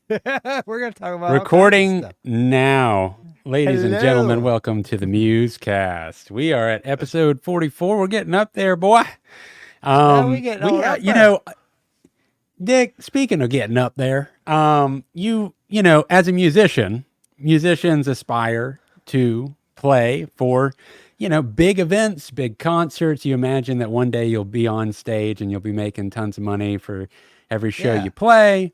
We're gonna talk about all kinds of Recording stuff. now. Ladies and gentlemen, Hello. welcome to the MuseCast. We are at episode 44. We're getting up there, boy. We getting We on upper. Dick, speaking of getting up there, as a musician, musicians aspire to play for, big events, big concerts. You imagine that one day you'll be on stage and you'll be making tons of money for every show you Yeah. play.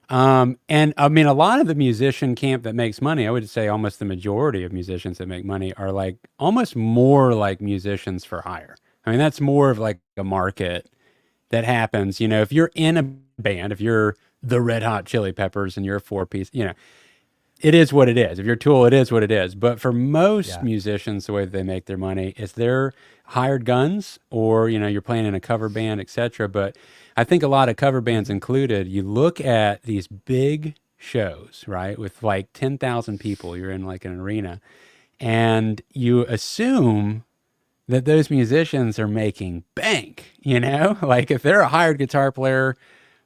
And I mean, a lot of the musician camp that makes money, I would say almost the majority of musicians that make money are like almost more like musicians for hire. I mean, that's more of like a market that happens. If you're in a band, if you're the Red Hot Chili Peppers and you're a four piece, it is what it is. If you're Tool, it is what it is. But for most Yeah. musicians, the way that they make their money is they're hired guns, or you're playing in a cover band, etc. But I think a lot of cover bands included. You look at these big shows, right, with like 10,000 people. You're in like an arena, and you assume that those musicians are making bank. Like if they're a hired guitar player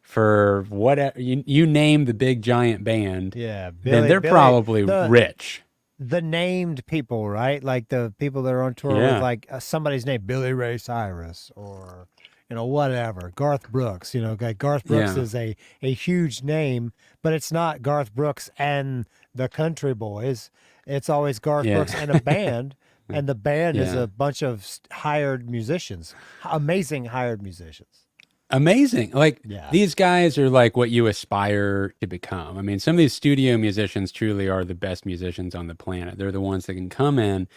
for whatever you name the big giant band, Yeah. then Billy. they're Billy. probably The rich. the named people, right? Like the people that are on tour with Yeah. like somebody's name, Billy Ray Cyrus, or whatever. Garth Brooks. Like Garth Brooks Yeah. is a huge name, but it's not Garth Brooks and the Country Boys. It's always Garth Yeah. Brooks and a band. And the band is Yeah. a bunch of hired musicians, amazing hired musicians. Amazing. Like Yeah. these guys are like what you aspire to become. I mean, some of these studio musicians truly are the best musicians on the planet. They're the ones that can come in.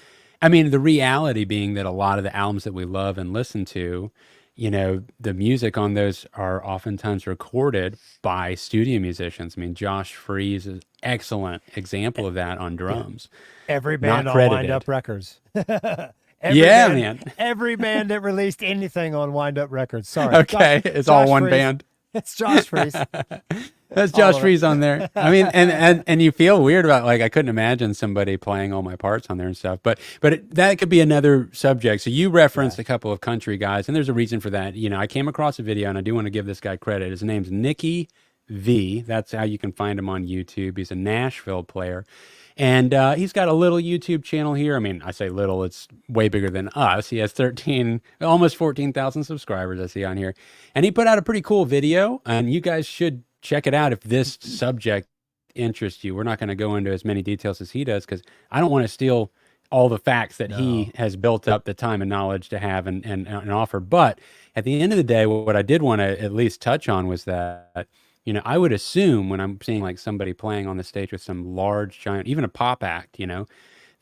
I mean, the reality being that a lot of the albums that we love and listen to, the music on those are oftentimes recorded by studio musicians. I mean, Josh Freese is an excellent example of that on Yeah. drums, Every not band on Wind credited. Up Records. every Yeah, band, man. every band that released anything on Wind Up Records. Sorry, Okay, it's all Josh one Freeze. band. It's Josh Freeze. That's All Josh of it. Freese on there. I mean, and you feel weird about, like, I couldn't imagine somebody playing all my parts on there and stuff. But that could be another subject. So you Yeah. referenced a couple of country guys, and there's a reason for that. I came across a video, and I do want to give this guy credit. His name's Nicky V. That's how you can find him on YouTube. He's a Nashville player. And he's got a little YouTube channel here. I mean, I say little, it's way bigger than us. He has 13, almost 14,000 subscribers, I see on here. And he put out a pretty cool video, and you guys should check it out if this subject interests you. We're not going to go into as many details as he does because I don't want to steal all the facts that he No. has built up the time and knowledge to have and offer. But at the end of the day, what I did want to at least touch on was that, I would assume when I'm seeing like somebody playing on the stage with some large giant, even a pop act,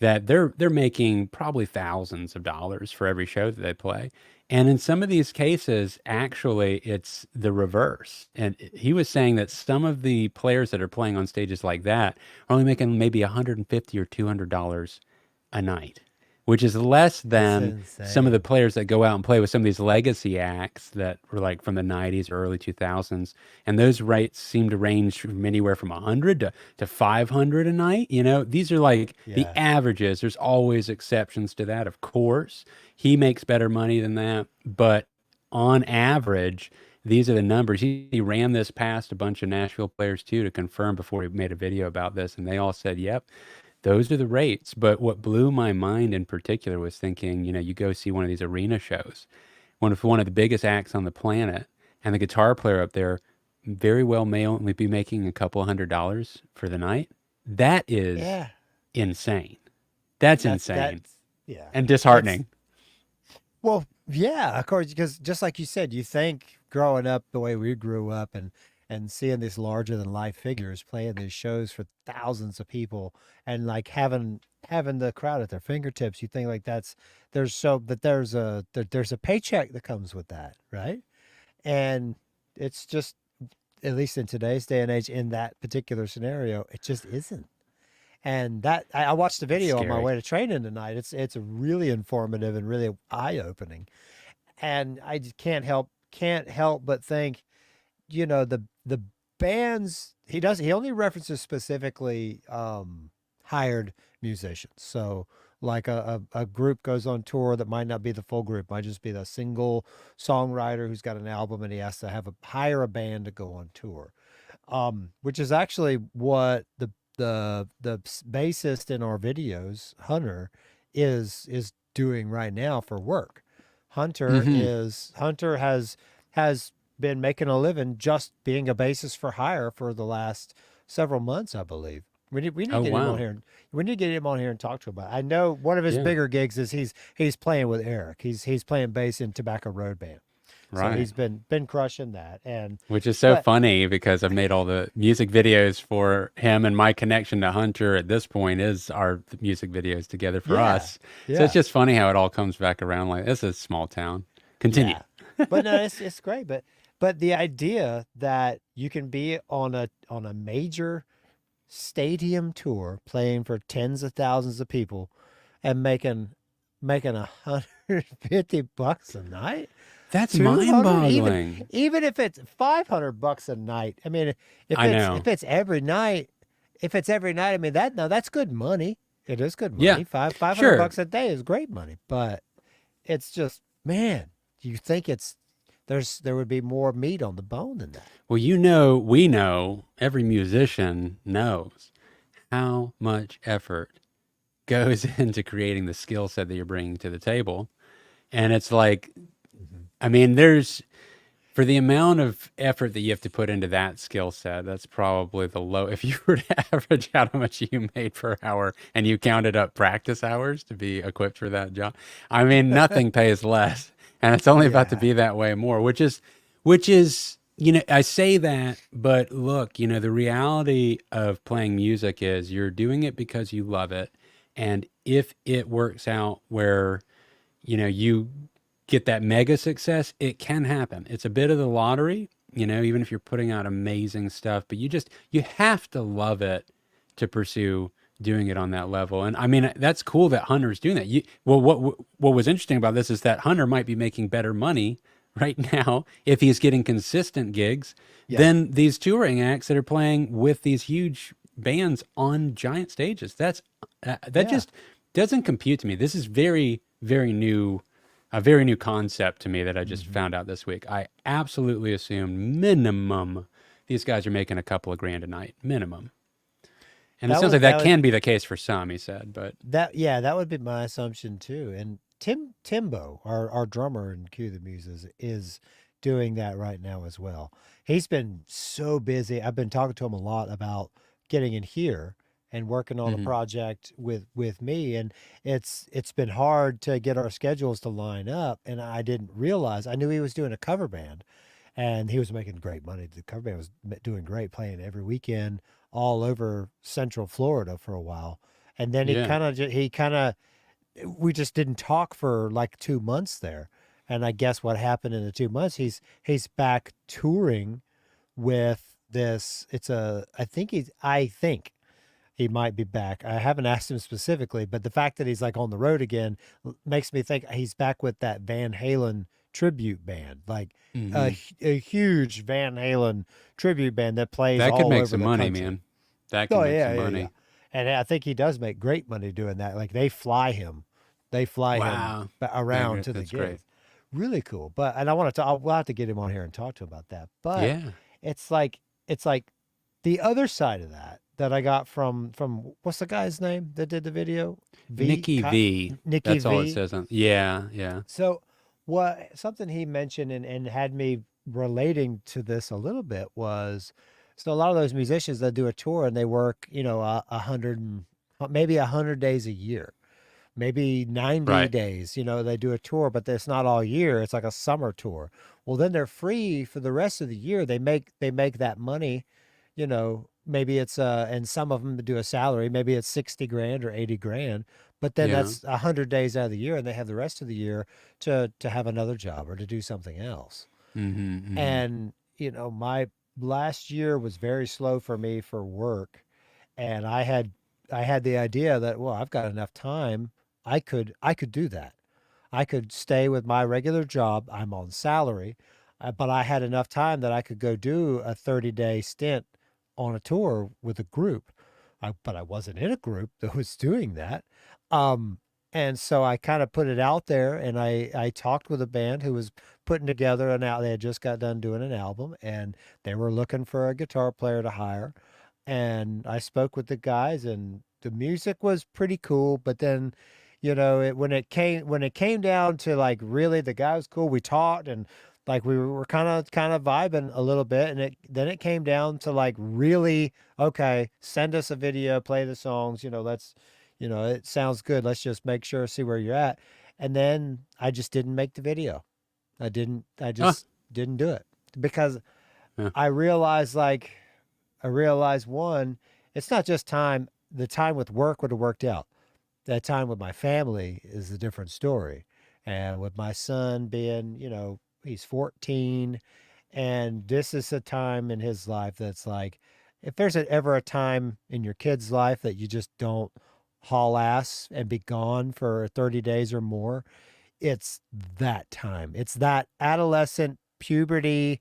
that they're making probably thousands of dollars for every show that they play. And in some of these cases, actually, it's the reverse. And he was saying that some of the players that are playing on stages like that are only making maybe 150 or $200 a night, which is less It's than some of the insane. players that go out and play with some of these legacy acts that were like from the 90s or early 2000s. And those rates seem to range from anywhere from 100 to 500 a night. These are like the Yeah. averages. There's always exceptions to that, of course. He makes better money than that. But on average, these are the numbers. He ran this past a bunch of Nashville players too to confirm before he made a video about this. And they all said, yep, those are the rates. But what blew my mind in particular was thinking, you go see one of these arena shows, one of the biggest acts on the planet, and the guitar player up there very well may only be making a couple $100 for the night. That is Yeah. insane. That's insane That's yeah. and That's disheartening. well, yeah, of course, because just like you said, you think growing up the way we grew up and seeing these larger than life figures playing these shows for thousands of people and like having the crowd at their fingertips, you think like there's a paycheck that comes with that, right? And it's just, at least in today's day and age, in that particular scenario, it just isn't. And that I watched the It's video on my scary. way to training tonight. It's really informative and really eye opening. And I just can't help but think, the bands he only references specifically hired musicians. So like a group goes on tour that might not be the full group, might just be the single songwriter who's got an album and he has to hire a band to go on tour. which is actually what the bassist in our videos, Hunter, is doing right now for work. Hmm. Hunter has been making a living just being a bassist for hire for the last several months, I believe. We need to Oh get him on wow. here. We need to get him on here and talk to him about it. I know one of his Yeah. bigger gigs is he's playing with Eric. He's playing bass in Tobacco Road Band. So Right. he's been crushing that. And Which is so but funny because I've made all the music videos for him, and my connection to Hunter at this point is our music videos together for yeah, us. So it's yeah, just funny how it all comes back around. Like this is a small town. Continue. yeah. But no, it's great. But the idea that you can be on a major stadium tour playing for tens of thousands of people and making $150 a night, That's 200, mind-boggling. even if it's $500 a night. I mean, I know. if it's every night, I mean that now that's good money. It is good Yeah, money. Five hundred sure. bucks a day is great money. But it's just, man, you think there would be more meat on the bone than that. Well, we know, every musician knows how much effort goes into creating the skill set that you're bringing to the table. And it's like, Mhm. I mean, there's for the amount of effort that you have to put into that skill set, that's probably the low. If you were to average out how much you made per hour and you counted up practice hours to be equipped for that job, I mean, nothing pays less. And it's only about to Yeah. be that way more, which is, I say that, but look, the reality of playing music is you're doing it because you love it. And if it works out where you get that mega success, it can happen. It's a bit of the lottery, even if you're putting out amazing stuff, but you have to love it to pursue doing it on that level. And I mean, that's cool that Hunter's doing that. Well, what was interesting about this is that Hunter might be making better money right now if he's getting consistent gigs Yeah. than these touring acts that are playing with these huge bands on giant stages. That Yeah. just doesn't compute to me. This is very new, a very new concept to me that I just Hmm. found out this week. I absolutely assumed minimum these guys are making a couple of grand a night, minimum. And it That sounds like would that that would can be the case for some, he said, but that yeah, that would be my assumption too. And Timbo, our drummer in Cue the Muses, is doing that right now as well. He's been so busy. I've been talking to him a lot about getting in here and working on a mhm. project with me, and it's been hard to get our schedules to line up. And I didn't realize, I knew he was doing a cover band, and he was making great money. The cover band was doing great, playing every weekend all over Central Florida for a while. And then Yeah. he kind of we just didn't talk for like 2 months there. And I guess what happened in the 2 months, he's back touring with this. It's a I think he might be back. I haven't asked him specifically, but the fact that he's like on the road again makes me think he's back with that Van Halen tribute band, like Hmm. a huge Van Halen tribute band that plays That could all make over some the money, country. man. That could Oh make yeah, some yeah, yeah. money. And I think he does make great money doing that. Like they fly him Wow. around to the That's great. gigs. Really cool. But and I want to we'll have to get him on here and talk to him about that. But Yeah. it's like the other side of that I got from what's the guy's name that did the video? Nikki V. Nikki That's all it V. says on. Yeah. Yeah. So what something he mentioned and had me relating to this a little bit was, so a lot of those musicians that do a tour and they work, a hundred maybe 100 days a year, maybe 90 Right. days, they do a tour, but it's not all year. It's like a summer tour. Well, then they're free for the rest of the year. They make that money, maybe it's and some of them do a salary, maybe it's 60 grand or 80 grand, but then Yeah. that's 100 days out of the year and they have the rest of the year to have another job or to do something else. Hmm. Hmm. And, my last year was very slow for me for work. And I had the idea that, well, I've got enough time. I could do that. I could stay with my regular job. I'm on salary, but I had enough time that I could go do a 30-day stint on a tour with a group. But I wasn't in a group that was doing that. Um, And so I kind of put it out there, and I talked with a band who was putting together an out. They had just got done doing an album, and they were looking for a guitar player to hire. And I spoke with the guys, and the music was pretty cool. But then, when it came down to like really, the guy was cool. We talked, and like we were kind of vibing a little bit, and it came down to like really, okay, send us a video, play the songs. Let's it sounds good. Let's just make sure, see where you're at. And then I just didn't make the video. I Oh, just didn't do it because yeah. I realized, one, it's not just time. The time with work would have worked out. That time with my family is a different story. And with my son being, he's 14, and this is a time in his life that's like, if there's ever a time in your kid's life that you just don't haul ass and be gone for 30 days or more, it's that time. It's that adolescent puberty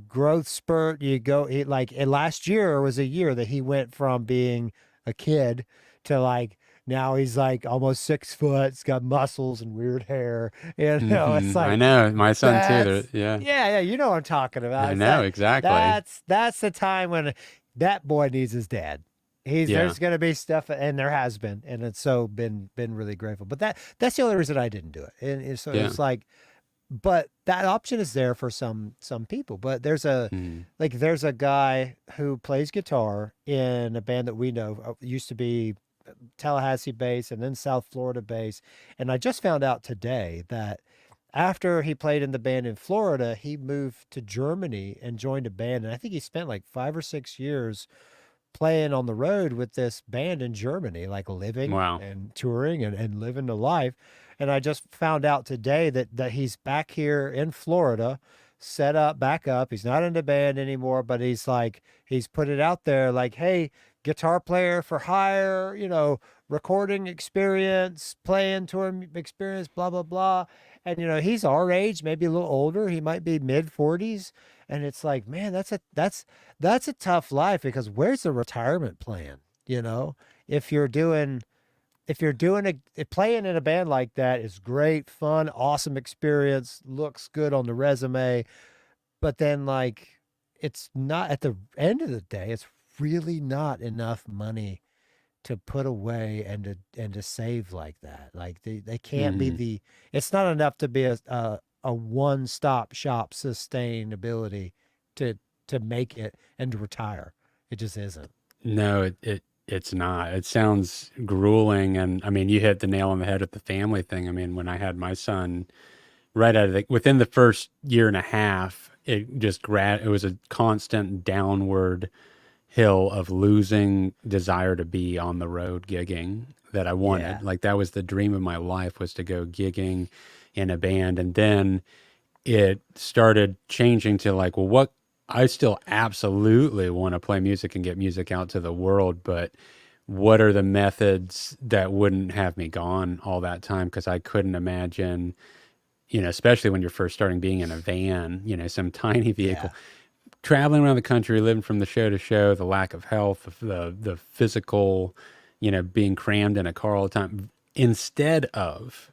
growth spurt. You go, and last year was a year that he went from being a kid to like, now he's like almost 6 foot. He's got muscles and weird hair. It's I like, know my son too. that's, Yeah, yeah, you know what I'm talking about. I It's know that exactly. that's the time when that boy needs his dad. Yeah. There's gonna be stuff, and there has been, and it's so been really grateful. But that's the only reason I didn't do it. And so Yeah. it's like, but that option is there for some people. But Mm. there's a guy who plays guitar in a band that we know, used to be Tallahassee base and then South Florida base. And I just found out today that after he played in the band in Florida, he moved to Germany and joined a band. And I think he spent like 5 or 6 years playing on the road with this band in Germany, like living Wow. and touring and living the life. And I just found out today that he's back here in Florida, set up, back up. He's not in the band anymore, but he's put it out there like, hey, guitar player for hire, recording experience, playing tour experience, blah, blah, blah. And, he's our age, maybe a little older. He might be mid 40s. And it's like, man, that's a tough life, because where's the retirement plan? You know, if you're doing playing in a band like that is great, fun, awesome experience, looks good on the resume, but then like it's not, at the end of the day, it's really not enough money to put away and to save like that. Like they can't be Hmm. it's not enough to be a one-stop shop sustainability to make it and to retire. It just isn't. No, it's not. It sounds grueling, and I mean, you hit the nail on the head with the family thing. I mean, when I had my son, right out of within the first year and a half, it was a constant downward hill of losing desire to be on the road gigging that I wanted. Yeah. Like that was the dream of my life, was to go gigging in a band. And then it started changing to like, well, what, I still absolutely want to play music and get music out to the world, but what are the methods that wouldn't have me gone all that time? Because I couldn't imagine, especially when you're first starting, being in a van, some tiny Yeah. vehicle, traveling around the country, living from the show to show, the lack of health, the physical, being crammed in a car all the time, instead of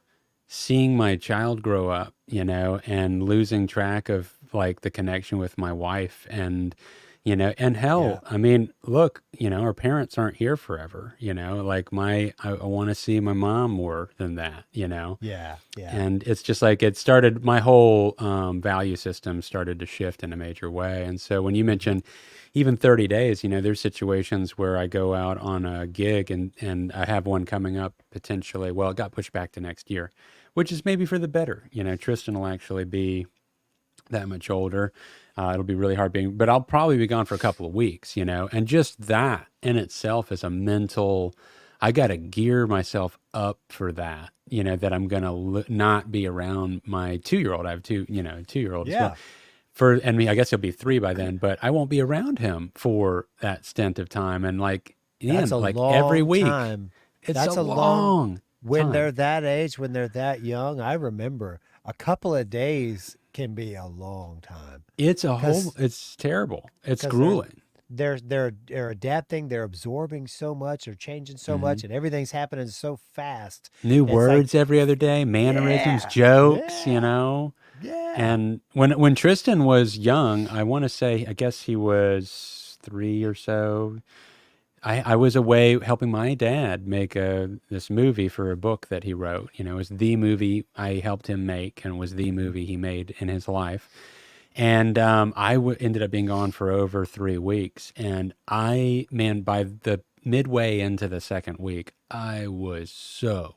seeing my child grow up, and losing track of like the connection with my wife, and Yeah. hell, I mean, look, our parents aren't here forever, like I want to see my mom more than that. Yeah. Yeah. And it's just like it started, my whole value system started to shift in a major way. And so when you Hmm. mention even 30 days, there's situations where I go out on a gig, and I have one coming up potentially. Well, it got pushed back to next year, which is maybe for the better. Tristan will actually be that much older. It'll be really hard being, but I'll probably be gone for a couple of weeks, and just that in itself is a mental, I got to gear myself up for that, that I'm going to not be around my 2 year old. I have two, 2 year old as well. Yeah. And me, I guess he'll be three by then, but I won't be around him for that stint of time. And like, That's again, a like every long week, time. it's a That's a long long When they're time. that age, when they're that young, I remember a couple of days can be a long time. It's a whole, Cause it's terrible. It's because they're grueling. they're adapting, they're absorbing so much, they're changing so Hmm. much, and everything's happening so fast. New It's like, words every other day, mannerisms, yeah, jokes, yeah, yeah. And when Tristan was young, I want to say, I guess he was 3 or so. I was away helping my dad make this movie for a book that he wrote. It was the movie I helped him make, and was the movie he made in his life. And ended up being gone for over 3 weeks. And man, by the midway into the second week, I was so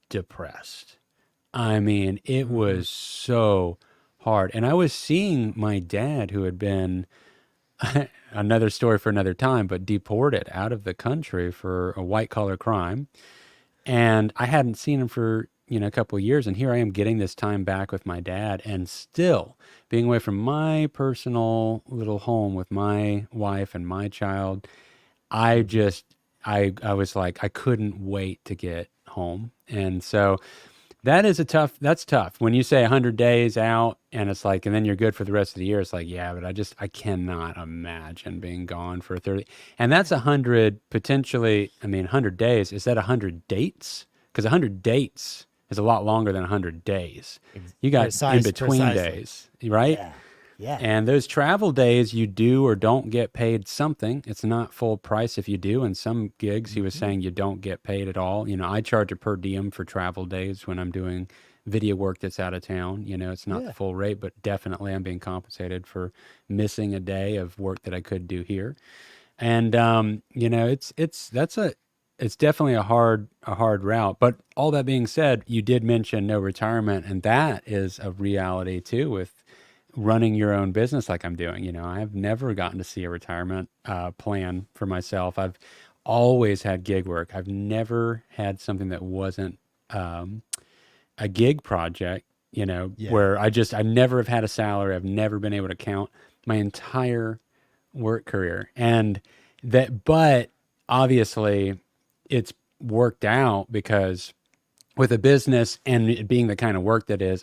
depressed. I mean, it Mm-hmm. was so hard. And I was seeing my dad, who had been another story for another time, but deported out of the country for a white collar crime. And I hadn't seen him for, a couple of years. And here I am getting this time back with my dad, and still being away from my personal little home with my wife and my child. I Mm-hmm. just, I was like, I couldn't wait to get home. And so that's tough. When you say 100 days out and it's like, and then you're good for the rest of the year, it's like, yeah, but I cannot imagine being gone for 30. And that's 100 potentially, 100 days. Is that 100 dates? Because 100 dates is a lot longer than 100 days. You got in between Precisely. days, right? Yeah, yeah. And those travel days, you do or don't get paid something. It's not full price if you do. And some gigs, he was Mm-hmm. saying you don't get paid at all. I charge a per diem for travel days when I'm doing video work that's out of town. It's not the Yeah. full rate, but definitely I'm being compensated for missing a day of work that I could do here. And it's definitely a hard route. But all that being said, you did mention no retirement, and that is a reality too with running your own business like I'm doing. I've never gotten to see a retirement plan for myself. I've always had gig work. I've never had something that wasn't um, a gig project, Yeah. where I never have had a salary. I've never been able to count my entire work career. And but obviously it's worked out because with a business and it being the kind of work that is,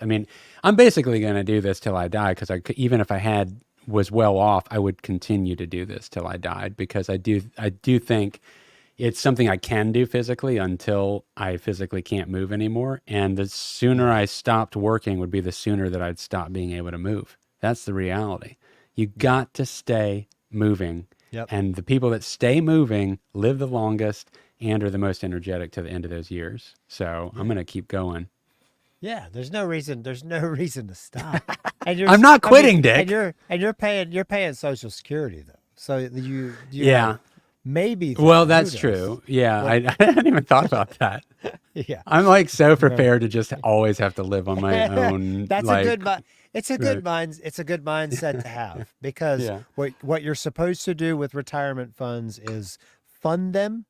I'm basically going to do this till I die, because even if I was well off, I would continue to do this till I died, because I do think it's something I can do physically until I physically can't move anymore. And the sooner Yeah. I stopped working would be the sooner that I'd stop being able to move. That's the reality. You Yeah. got to stay moving. Yep. And the people that stay moving live the longest and are the most energetic to the end of those years. So I'm Yeah. going to keep going. Yeah. There's no reason. There's no reason to stop. And I'm not I mean, quitting, and Dick. you're paying Social Security though. So you Yeah. have maybe Well, that. Who that's knows? true. Yeah. I, What? I hadn't even thought about that. Yeah. I'm like so No. prepared to just always have to live on my own, That's a like, good mind. right. It's a good mindset to have, because Yeah. what you're supposed to do with retirement funds is fund them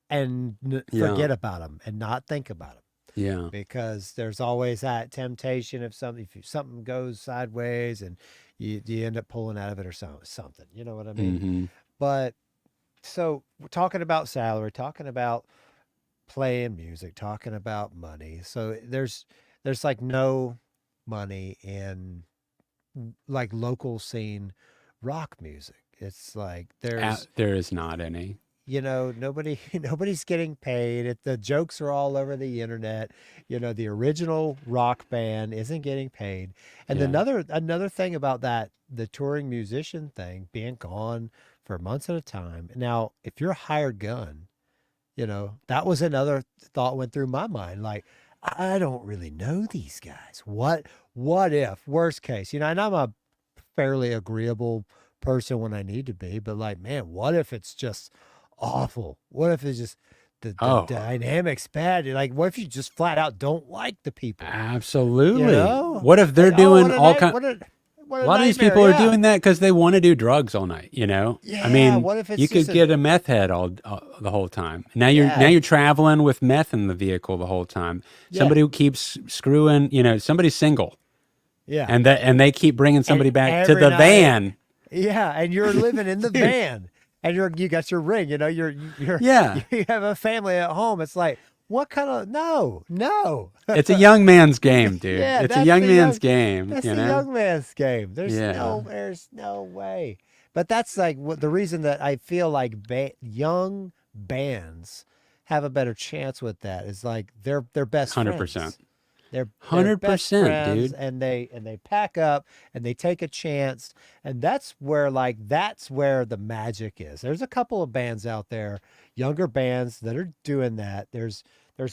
and Yeah. forget about them and not think about them, Yeah. because there's always that temptation of something, if something goes sideways and you end up pulling out of it or something, you know what I mean? Hmm. But so we're talking about salary, talking about playing music, talking about money. So there's like no money in like local scene rock music. It's like There is not any. nobody nobody's getting paid. The jokes are all over the internet. The original rock band isn't getting paid. And Yeah. another thing about that, the touring musician thing, being gone for months at a time. Now, if you're a hired gun, that was another thought went through my mind. Like, I don't really know these guys. What if, worst case, and I'm a fairly agreeable person when I need to be, but like, man, what if it's just awful? What if it's just the Oh, dynamics bad? Like, what if you just flat out don't like the people? You absolutely. know? What if they're Like, oh, doing all kind? what A a lot of these nightmare. people are Yeah. doing that because they want to do drugs all night. Yeah. What if You it's could just get a meth head all the whole time. Now yeah, you're traveling with meth in the vehicle the whole time. yeah, Somebody who keeps screwing. Somebody's single, yeah. and they keep bringing And somebody back to every the night, van. yeah, and you're living in the Dude, van, and you got your ring. yeah, You have a family at home. It's like, what kind of no. it's a young man's game, dude. Yeah, It's a young man's game. that's the young man's game. Yeah. There's no way, But that's like what the reason that I feel like young bands have a better chance with that is like they're best 100%. friends. They're best 100%, friends, dude. and they pack up and they take a chance, and that's where the magic is. There's a couple of bands out there, younger bands that are doing that. There's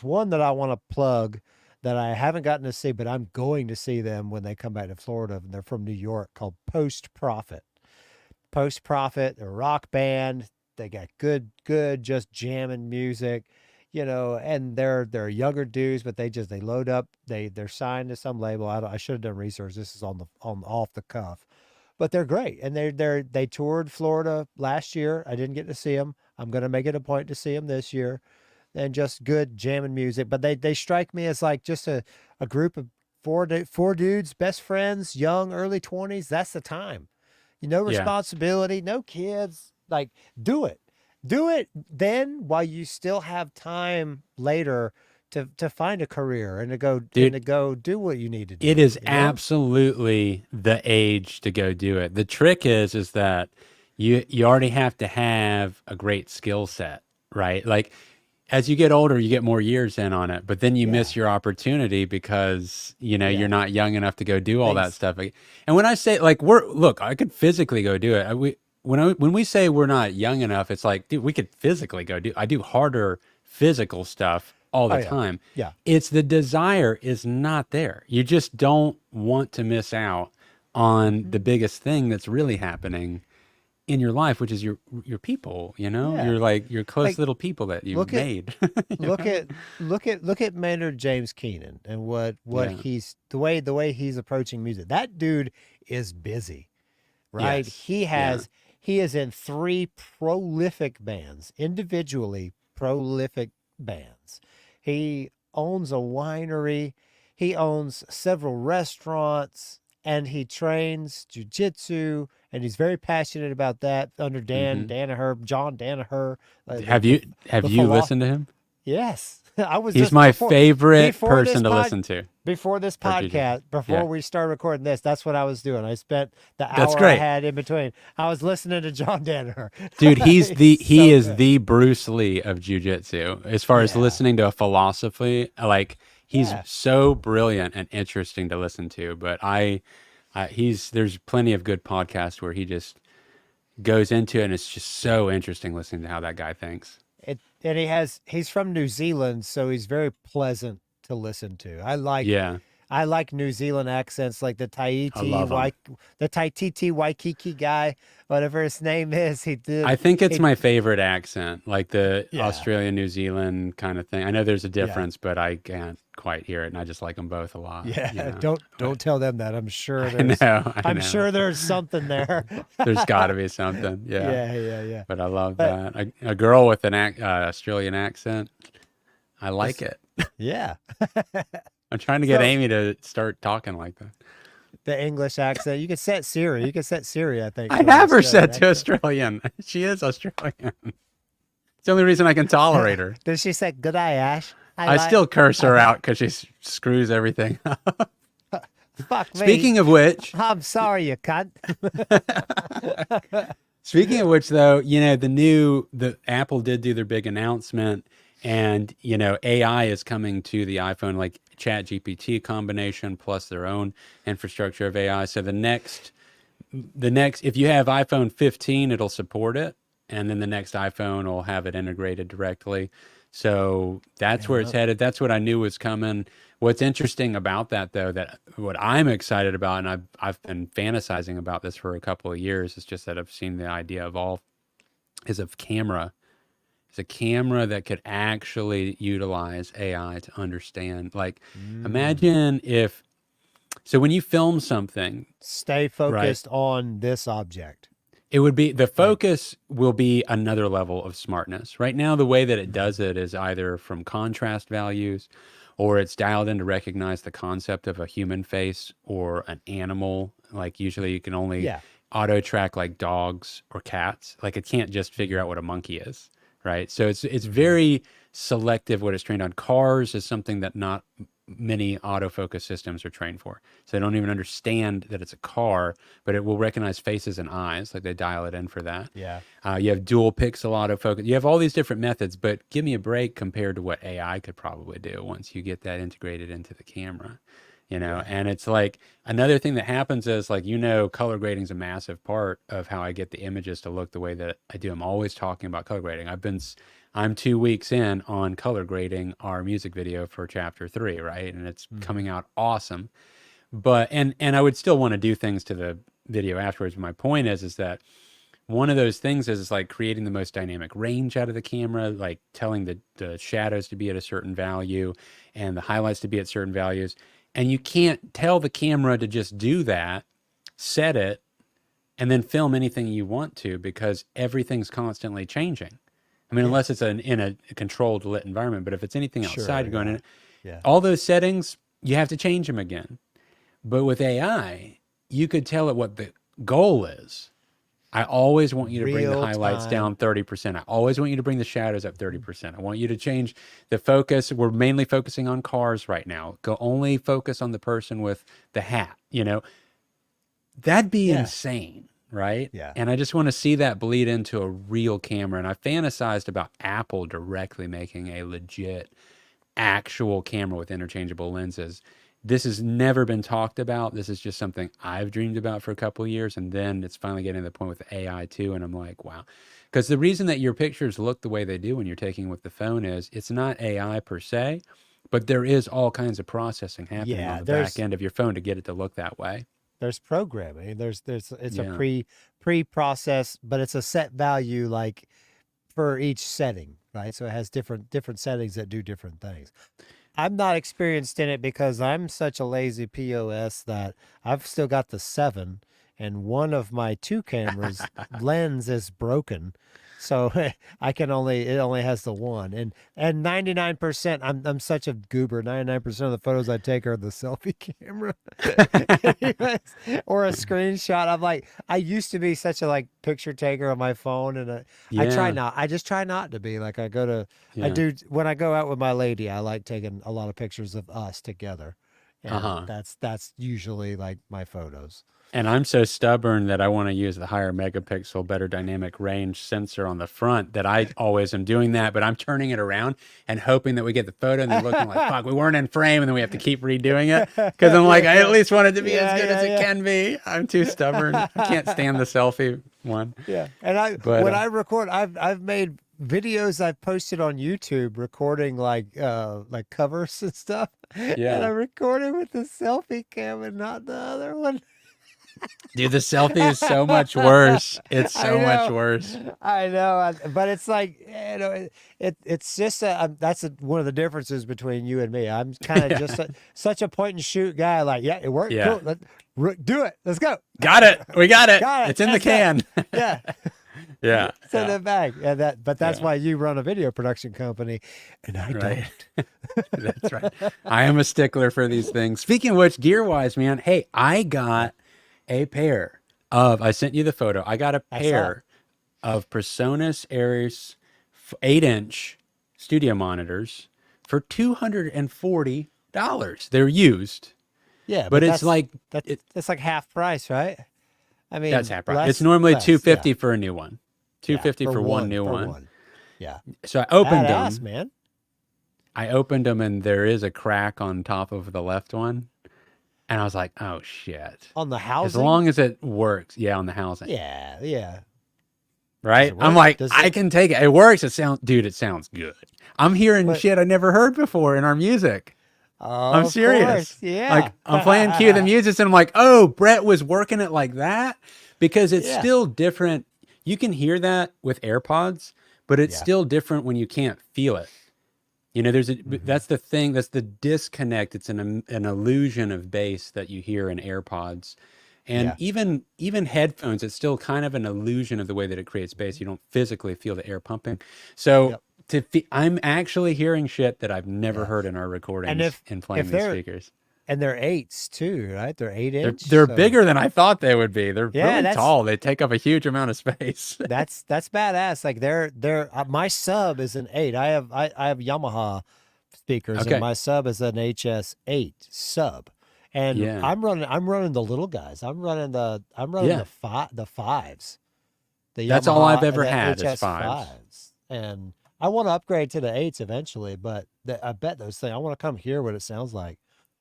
one that I want to plug that I haven't gotten to see, but I'm going to see them when they come back to Florida, and they're from New York, called Post Profit. Post Profit, a rock band. They got good, just jamming music, and they're younger dudes, but they load up. They're signed to some label. I should have done research. This is on off the cuff, but they're great, and they toured Florida last year. I didn't get to see them. I'm gonna make it a point to see them this year, and just good jamming music. But they strike me as like just a group of four dudes, best friends, young, early 20s. That's the time. No Yeah. responsibility, no kids. Like, do it. Do it then while you still have time later to find a career and Dude, to go do what you need to it do, is absolutely the age to go do it. The trick is that you already have to have a great skill set, right? Like as you get older, you get more years in on it, but then you Yeah. miss your opportunity because, you're Yeah. not young enough to go do all that Things. stuff. And when I say like look, I could physically go do it. When we say we're not young enough, it's like, dude, we could physically go do. I do harder physical stuff all Oh the yeah. time. Yeah. It's the desire is not there. You just don't want to miss out on Mhm. the biggest thing that's really happening in your life, which is your people, Yeah. you're like your close Like little people that you've look at made. you look know? at look at Maynard James Keenan and what Yeah. he's the way he's approaching music. That dude is busy, right? Yes. Yeah. He is in three prolific bands, individually prolific bands. He owns a winery, he owns several restaurants, and he trains jujitsu, and he's very passionate about that under hmm John Danaher, Have the you have the you philosopher. listened to him? Yes, I was He's just my favorite before this person to pod listen to before this for jujitsu. podcast, before Yeah. we started recording this. That's what I was doing. I spent the That's hour I great. had in between. I was listening to John Danaher. Dude, He's he so is good. the Bruce Lee of jujitsu. As far as Yeah, listening to a philosophy, like he's yeah. so brilliant and interesting to listen to. But there's plenty of good podcasts where he just goes into it, and it's just so interesting listening to how that guy thinks. And he's from New Zealand, so he's very pleasant to listen to. Yeah, I like New Zealand accents, like I love him. The Taititi Waikiki guy, whatever his name is. I think it's He my favorite accent, like the yeah, Australia, New Zealand kind of thing. I know there's a yeah. difference, but I can't quite hear it, and I just like them both a lot, Yeah, But don't tell them that. I I'm know. sure there's something there. There's got to be something. Yeah. Yeah, yeah, yeah. But I love But that. A girl with an Australian accent, I like it's it. yeah. I'm trying to get So Amy to start talking like that. the English accent, you can set Siri. You can set Siri, I think, I to an have her Australian set to accent. Australian. She is Australian. It's the only reason I can tolerate her. Does she say "Good day, Ash"? I still curse I her like. out because she screws everything up. Fuck me. Speaking of which, I'm sorry, you cunt. Speaking of which, though, the Apple did do their big announcement, and AI is coming to the iPhone, like Chat GPT combination plus their own infrastructure of AI. So the next, if you have iPhone 15, it'll support it, and then the next iPhone will have it integrated directly. So that's where it's Yeah. headed. That's what I knew was coming. What's interesting about that, though, that what I'm excited about, and I've been fantasizing about this for a couple of years, it's just that I've seen the idea evolve, is of camera. It's a camera that could actually utilize AI to understand. Like, Mm. imagine if, so when you film something, Stay right? focused on this object. It would be the Like, focus will be another level of smartness. Right now, the way that it mhm. does it is either from contrast values or it's dialed in to recognize the concept of a human face or an animal. Like usually you can only Yeah. auto track like dogs or cats. Like it can't just figure out what a monkey is, right? So it's Hmm. very selective what it's trained on. Cars is something that not many autofocus systems are trained for. So they don't even understand that it's a car, but it will recognize faces and eyes, like they dial it in for that. Yeah. You have dual pixel autofocus. You have all these different methods, but give me a break compared to what AI could probably do once you get that integrated into the camera. Yeah. And it's like another thing that happens is like, color grading is a massive part of how I get the images to look the way that I do. I'm always talking about color grading. I'm 2 weeks in on color grading our music video for chapter 3, right? And it's coming out awesome. But, and I would still want to do things to the video afterwards. My point is that one of those things is like creating the most dynamic range out of the camera, like telling the shadows to be at a certain value and the highlights to be at certain values. And you can't tell the camera to just do that, set it, and then film anything you want to, because everything's constantly changing. I mean, unless it's in a controlled lit environment, but if it's anything outside, you're going in, all those settings, you have to change them again. But with AI, you could tell it what the goal is. I always want you to bring the highlights down 30%. I always want you to bring the shadows up 30%. I want you to change the focus. We're mainly focusing on cars right now. Go only focus on the person with the hat, That'd be insane, right? Yeah. And I just want to see that bleed into a real camera. And I fantasized about Apple directly making a legit actual camera with interchangeable lenses. This has never been talked about. This is just something I've dreamed about for a couple of years. And then it's finally getting to the point with AI too. And I'm like, wow. Because the reason that your pictures look the way they do when you're taking with the phone is it's not AI per se, but there is all kinds of processing happening on the back end of your phone to get it to look that way. There's programming. It's a pre-process, but it's a set value like for each setting, right? So it has different settings that do different things. I'm not experienced in it because I'm such a lazy POS that I've still got the 7, and one of my 2 cameras lens is broken. So it only has the 1. And 99%, I'm such a goober. 99% of the photos I take are the selfie camera. Or a screenshot. I'm like, I used to be such a like picture taker on my phone, and I just try not to be. Like I do when I go out with my lady, I like taking a lot of pictures of us together. And that's usually like my photos. And I'm so stubborn that I want to use the higher megapixel, better dynamic range sensor on the front that I always am doing that, but I'm turning it around and hoping that we get the photo and then looking like, fuck, we weren't in frame, and then we have to keep redoing it. Because I'm like, I at least want it to be as good as it can be. I'm too stubborn. I can't stand the selfie one. Yeah. And when I record, I've made videos I've posted on YouTube recording like covers and stuff. Yeah. And I recorded with the selfie cam and not the other one. Dude, the selfie is so much worse. It's so much worse. I know, but it's like, it's just that's one of the differences between you and me. I'm kind of just such a point and shoot guy. Like, yeah, it worked. Yeah. Cool. Do it. Let's go. Got it. We got it. It's in the That's can. Yeah. Yeah. Send it back. Yeah, but that's why you run a video production company, and I don't. That's right. I am a stickler for these things. Speaking of which, gear-wise, man, hey, I got a pair of, I sent you the photo. I got a pair of PreSonus Aries 8-inch studio monitors for $240. They're used. Yeah, but it's like that's like half price, right? I mean, that's half price. It's normally $250 for a new one. $250 for one new one. Yeah. So I opened them, man. I opened them, and there is a crack on top of the left one. And I was like, oh, shit. On the housing? As long as it works. Yeah, on the housing. Yeah. Right? I'm like, I can take it. It works. It sounds good. I'm hearing shit I never heard before in our music. Oh, I'm serious. Course. Yeah. Like, I'm playing Cue the Muses, and I'm like, oh, Brett was working it like that? Because it's still different. You can hear that with AirPods, but it's still different when you can't feel it. That's the thing. That's the disconnect. It's an illusion of bass that you hear in AirPods, and even headphones. It's still kind of an illusion of the way that it creates bass. You don't physically feel the air pumping. So I'm actually hearing shit that I've never heard in our recordings and playing these speakers. And they're 8s too, right? They're 8-inch. They're bigger than I thought they would be. They're really tall. They take up a huge amount of space. That's badass. Like they're my sub is an 8. I have Yamaha speakers, and Okay. my sub is an HS8 sub. And Yeah. I'm running the little guys. I'm running Yeah. the fives, the That's all I've Yamaha, ever the had is HS fives. fives. And I want to upgrade to the eights eventually, but I bet those things. I want to come hear what it sounds like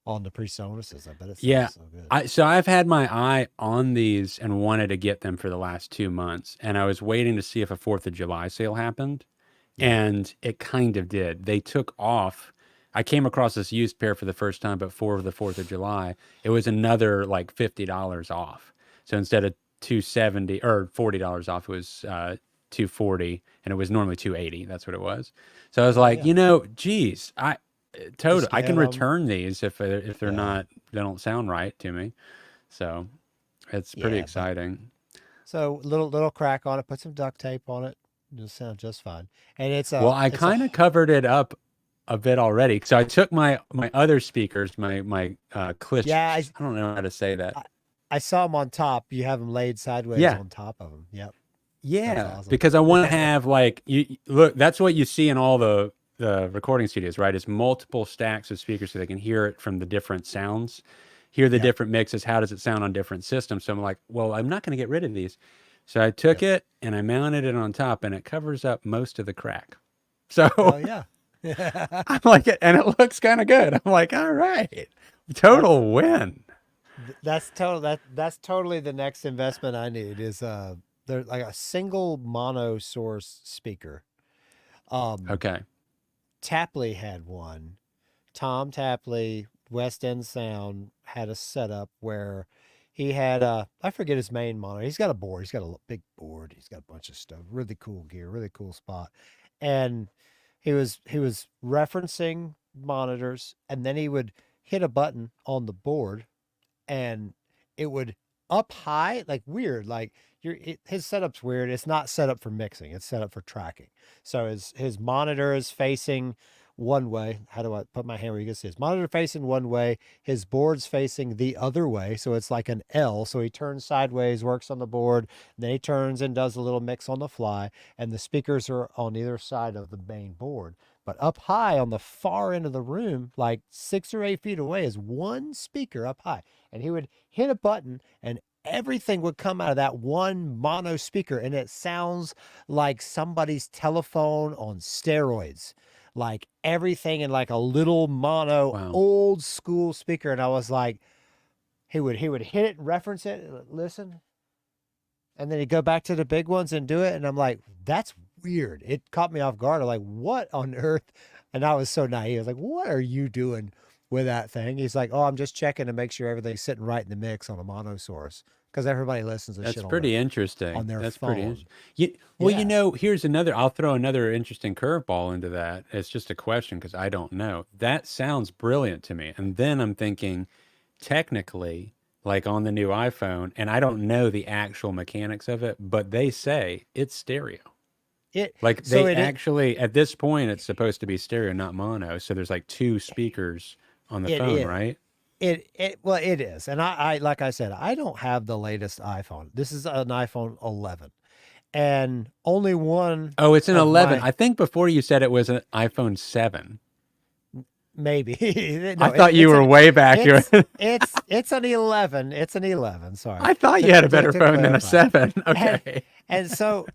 on the PreSonuses. I bet it Yeah. sounds so good. So I've had my eye on these and wanted to get them for the last 2 months. And I was waiting to see if a 4th of July sale happened. Yeah. And it kind of did. They took off. I came across this used pair for the first time before the 4th of July. It was another like $50 off. So instead of 270 or $40 off, it was 240, and it was normally 280. That's what it was. So I was Oh like, yeah. geez, Just I get can them. return these if they're Yeah. not, they don't sound right to me. So it's pretty Yeah, but exciting. so little crack on it, put some duct tape on it. It'll sound just fine. And Well, I it's a kind of covered it up a bit already. So I took my other speakers, my yeah, clips. I don't know how to say that. I I saw them on top. You have them laid sideways Yeah, on top of them. Yep. That's yeah. awesome. Because I want to have like look. That's what you see in all the recording studios, right? Is multiple stacks of speakers so they can hear it from the different sounds, hear the Yep. different mixes. How does it sound on different systems? So I'm like, well, I'm not going to get rid of these. So I took Yep. it and I mounted it on top, and it covers up most of the crack. So Hell yeah. I'm like, and it looks kind of good. I'm like, all right, That's total win. that's totally the next investment I need is there's like a single mono source speaker. Um Okay. Tapley had one. Tom Tapley, West End Sound, had a setup where he had I forget his main monitor. He's got a board. He's got a big board. He's got a bunch of stuff. Really cool gear. Really cool spot. And he was referencing monitors, and then he would hit a button on the board, and it would up high, like weird, like his setup's weird. It's not set up for mixing, it's set up for tracking. So his monitor is facing one way. How do I put my hand where you can see his monitor facing one way, his board's facing the other way, so it's like an L. So he turns sideways, works on the board, then he turns and does a little mix on the fly, and the speakers are on either side of the main board. But up high on the far end of the room, like 6 or 8 feet away, is one speaker up high. And he would hit a button, and everything would come out of that one mono speaker. And it sounds like somebody's telephone on steroids. Like everything in like a little mono Wow. old school speaker. And I was like, he would hit it, reference it, listen, and then he'd go back to the big ones and do it. And I'm like, that's weird. It caught me off guard. I'm like, what on earth? And I was so naive. I was like, what are you doing with that thing? He's like, oh, I'm just checking to make sure everything's sitting right in the mix on a mono source, because everybody listens to That's shit pretty on interesting. their That's pretty phone. interesting. Well, Yeah. here's another, I'll throw another interesting curveball into that. It's just a question because I don't know. That sounds brilliant to me. And then I'm thinking, technically, like on the new iPhone, and I don't know the actual mechanics of it, but they say it's stereo. It Like so they it actually, at this point, it's supposed to be stereo, not mono. So there's like two speakers on the it phone, is. right? It well, it is. And I like I said, I don't have the latest iPhone. This is an iPhone 11. And only one Oh, it's an of 11. my I think before you said it was an iPhone 7. maybe I no, thought you were way back. it's an 11. It's an 11. Sorry. I thought you had a To, better to phone than a clarify. 7. And Okay. so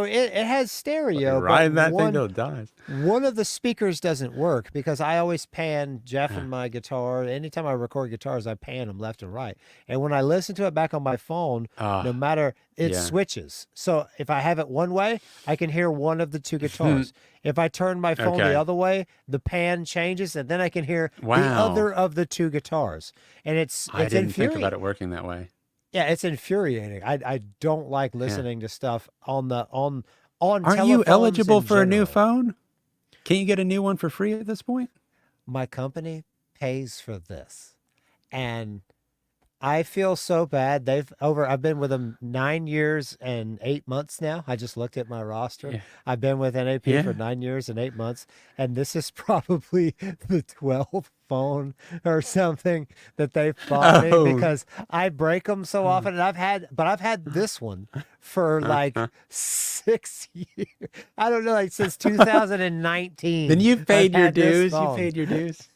it has Well, you're stereo, but riding that thing till it dies. one of the speakers doesn't work because I always pan Jeff Huh. and my guitar. Anytime I record guitars, I pan them left and right. And when I listen to it back on my phone, no Ah, matter, it yeah. switches. So if I have it one way, I can hear one of the two guitars. If I turn my phone the Okay. other way, the pan changes, and then I can hear the Wow. other of the two guitars. And I it's didn't think about infuriating. it working that way. Yeah, it's infuriating. I don't like Yeah. listening to stuff on Aren't you telephones eligible in for a new general. phone? Can you get a new one for free at this point? My company pays for this, and I feel so bad. I've been with them 9 years and 8 months now. I just looked at my roster. Yeah. I've been with NAP for Yeah. 9 years and 8 months, and this is probably the 12th. phone or something that they've bought me Oh. because I break them so often. And I've had this one for like 6 years. I don't know, like since Then 2019. you've I've paid your had this dues. You phone. paid your dues.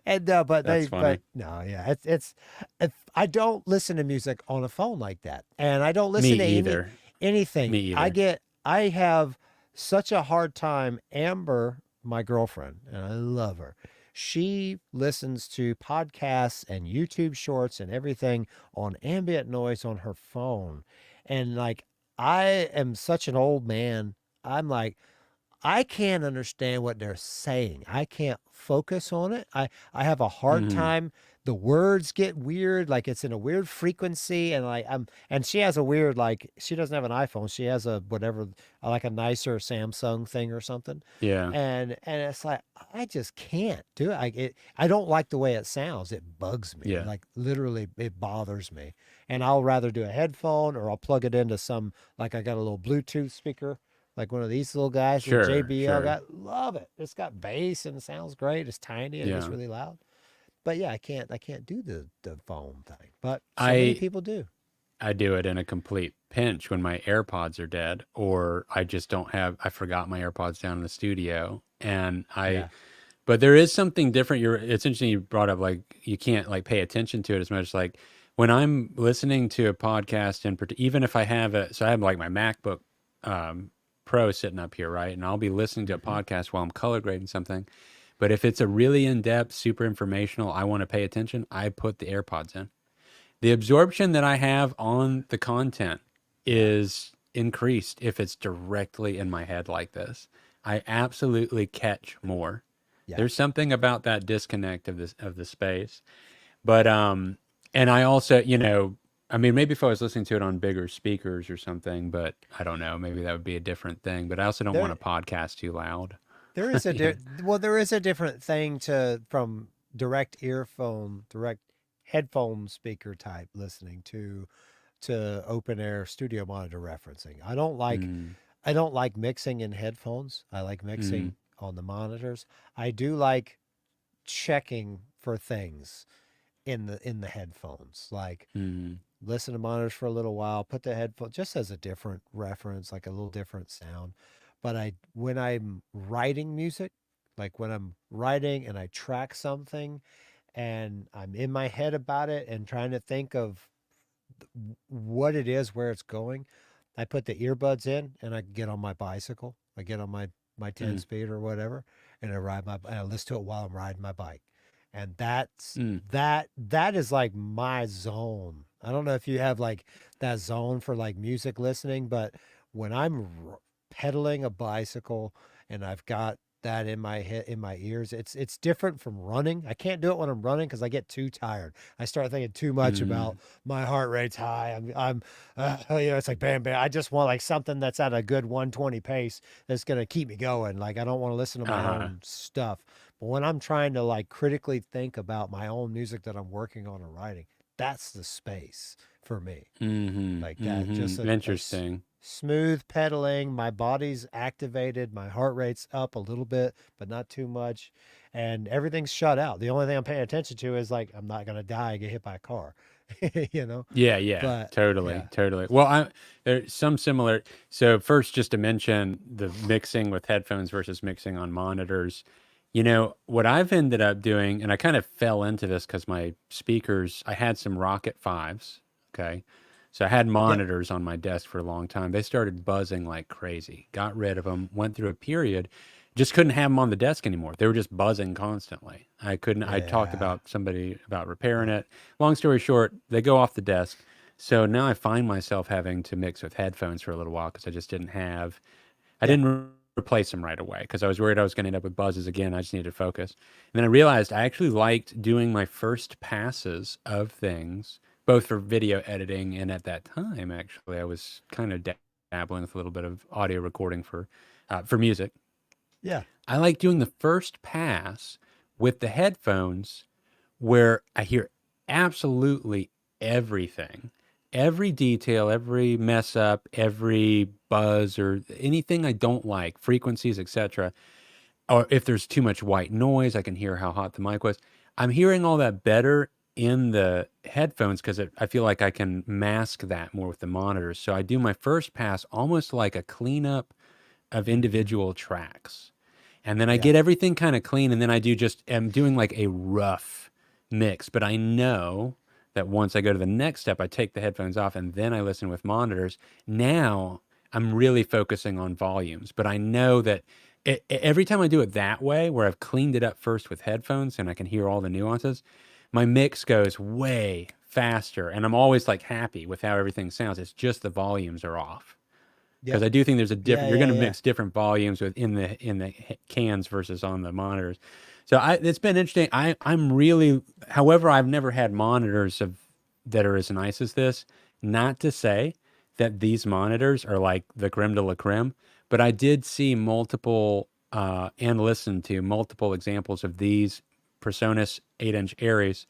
And That's funny. but no, yeah, it's if I don't listen to music on a phone like that, and I don't Me listen to either. anything. Me either. I have such a hard time. Amber, my girlfriend, and I love her. She listens to podcasts and YouTube shorts and everything on ambient noise on her phone, and like I am such an old man. I'm like, I can't understand what they're saying. I can't focus on it. I have a hard Hmm. time. The words get weird, like it's in a weird frequency, and like and she has a weird, like she doesn't have an iPhone. She has a whatever, like a nicer Samsung thing or something, Yeah. and it's like I just can't do it. I don't like the way it sounds. It bugs me. Yeah. Like literally, it bothers me. And I'll rather do a headphone or I'll plug it into some, like I got a little Bluetooth speaker, like one of these little guys, little Sure. JBL Sure. got. Love it. It's got bass and it sounds great. It's tiny and it's Yeah. really loud. But yeah, I can't do the phone thing. But so many I people do. I do it in a complete pinch when my AirPods are dead, or I just don't have. I forgot my AirPods down in the studio, and I. Yeah. But there is something different. It's interesting you brought up like you can't like pay attention to it as much. Like when I'm listening to a podcast, and even if I have so I have like my MacBook um, Pro sitting up here, right, and I'll be listening to a Hmm. podcast while I'm color grading something. But if it's a really in depth, super informational, I want to pay attention. I put the AirPods in. The absorption that I have on the content Yeah. is increased if it's directly in my head like this. I absolutely catch more. Yeah. There's something about that disconnect of the space. But and I also, I mean maybe if I was listening to it on bigger speakers or something, but I don't know, maybe that would be a different thing. But I also don't want There a podcast too loud. there is a You know? well, there is a different thing to from direct headphone speaker type listening to open air studio monitor referencing. Mm, I don't like mixing in headphones. I like mm, mixing on the monitors. I do like checking for things in the headphones. Like mm, listen to monitors for a little while, put the headphone just as a different reference, like a little different sound. But I when I'm writing music, like when I'm writing and I track something and I'm in my head about it and trying to think of what it is, where it's going, I put the earbuds in and I get on my bicycle. I get on my 10 mm, speed or whatever, and I listen to it while I'm riding my bike. And mm. that is like my zone. I don't know if you have like that zone for like music listening, but when pedaling a bicycle and I've got that in my head, in my ears, it's different from running. I can't do it when I'm running because I get too tired. I start thinking too much about Mm. my heart rate's high. It's like bam, bam. I just want like something that's at a good 120 pace that's gonna keep me going. Like I don't want to listen to my Uh-huh. own stuff. But when I'm trying to like critically think about my own music that I'm working on or writing, that's the space for me. Mm-hmm. Like that, just Mm-hmm. Interesting. smooth pedaling. My body's activated. My heart rate's up a little bit, but not too much. And everything's shut out. The only thing I'm paying attention to is like, I'm not going to die and get hit by a car, you know? Yeah, yeah, But totally, yeah, totally. Well, there's some similar. So first, just to mention the mixing with headphones versus mixing on monitors. What I've ended up doing, and I kind of fell into this because my speakers, I had some Rocket Fives. Okay. So I had yep, monitors on my desk for a long time. They started buzzing like crazy. Got rid of them, went through a period, just couldn't have them on the desk anymore. They were just buzzing constantly. I couldn't, I talked yeah, about somebody about repairing yep, it. Long story short, they go off the desk. So now I find myself having to mix with headphones for a little while because I yeah, didn't replace them right away because I was worried I was going to end up with buzzes again. I just needed to focus. And then I realized I actually liked doing my first passes of things, both for video editing and at that time, actually, I was kind of dabbling with a little bit of audio recording for music. yeah, I like doing the first pass with the headphones where I hear absolutely everything, every detail, every mess up, every buzz or anything I don't like, frequencies, etc. Or if there's too much white noise, I can hear how hot the mic was. I'm hearing all that better in the headphones because I feel like I can mask that more with the monitors. So I do my first pass almost like a cleanup of Hmm. individual tracks. And then I Yeah. get everything kind of clean. And then I'm doing like a rough mix. But I know that once I go to the next step, I take the headphones off and then I listen with monitors. Now I'm really focusing on volumes. But I know that every time I do it that way, where I've cleaned it up first with headphones and I can hear all the nuances, my mix goes way faster. And I'm always like happy with how everything sounds. It's just the volumes are off because Yep. I do think there's a Yeah. different. You're Yeah. going to Yeah. mix different volumes in the cans versus on the monitors. So it's been interesting. I'm really, however, I've never had monitors that are as nice as this. Not to say that these monitors are like the creme de la creme, but I did see multiple and listen to multiple examples of these PreSonus 8-inch Aries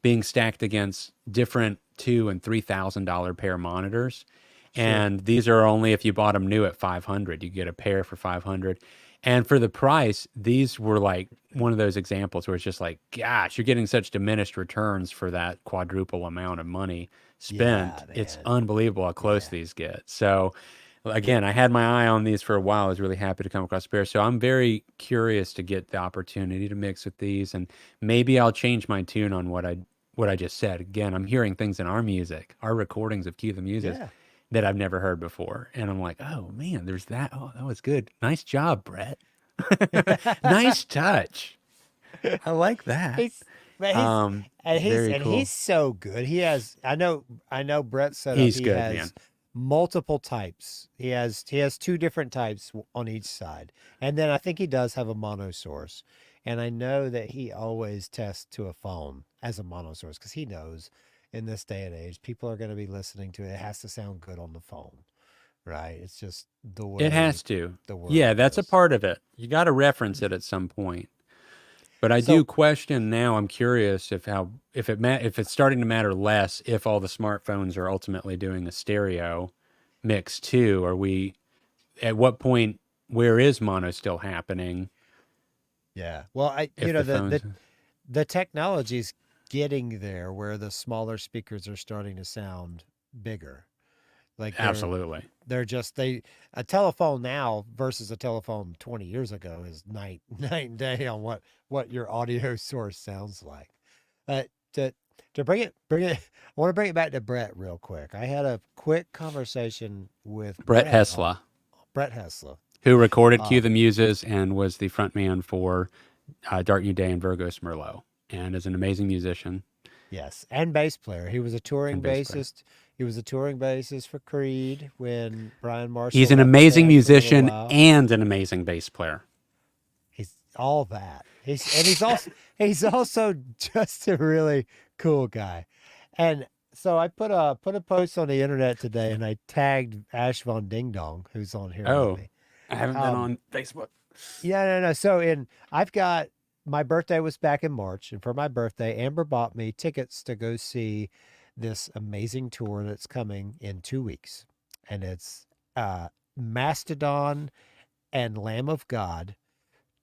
being stacked against different $2,000 and $3,000 pair monitors. Sure. And these are only if you bought them new at 500, you get a pair for 500. And for the price, these were like one of those examples where it's just like, gosh, you're getting such diminished returns for that quadruple amount of money Yeah, spent. It's man. unbelievable how close Yeah. these get. So again, I had my eye on these for a while. I was really happy to come across a pair. So I'm very curious to get the opportunity to mix with these, and maybe I'll change my tune on what I just said. Again, I'm hearing things in our music, our recordings of Cue the Muses Yeah. that I've never heard before. And I'm like, oh man, there's that. Oh, that was good. Nice job, Brett. Nice touch. I like that. he's man, he's and he's Very and he's cool. so good. He has I know Brett set up. He's He good, man. has multiple types. He has two different types on each side. And then I think he does have a mono source. And I know that he always tests to a phone as a mono source because he knows in this day and age people are going to be listening to it. It has to sound good on the phone, right? It's just the It way has to. the Yeah, world that's a is. part of it. You got to reference it at some point. But I do So question now. I'm curious if it's starting to matter less if all the smartphones are ultimately doing a stereo mix too. Are we at what point? Where is mono still happening? yeah. Well, I you If know the the phones, the the technology's getting there where the smaller speakers are starting to sound bigger. Like absolutely, they're just they a telephone now versus a telephone 20 years ago is night and day on what your audio source sounds like. Uh, to to bring it I want to bring it back to Brett real quick. I had a quick conversation with Brett Brett on Hesla, Brett Hessler. who recorded Uh "Cue the Muses" and was the frontman for "Dark New Day" and Virgos Merlot, and is an amazing musician yes, and bass player. He was a touring and bass player. bassist. He was a touring bassist for Creed when Brian He's Marshall an left the amazing band for a little musician while. and an amazing bass player. He's all that. He's also just a really cool guy. And so I put a post on the internet today and I tagged Ash Von Ding Dong, who's on here with Oh, me. I haven't been Um on Facebook. yeah, no. So I've got my birthday was back in March, and for my birthday, Amber bought me tickets to go see this amazing tour that's coming in 2 weeks. And it's Mastodon and Lamb of God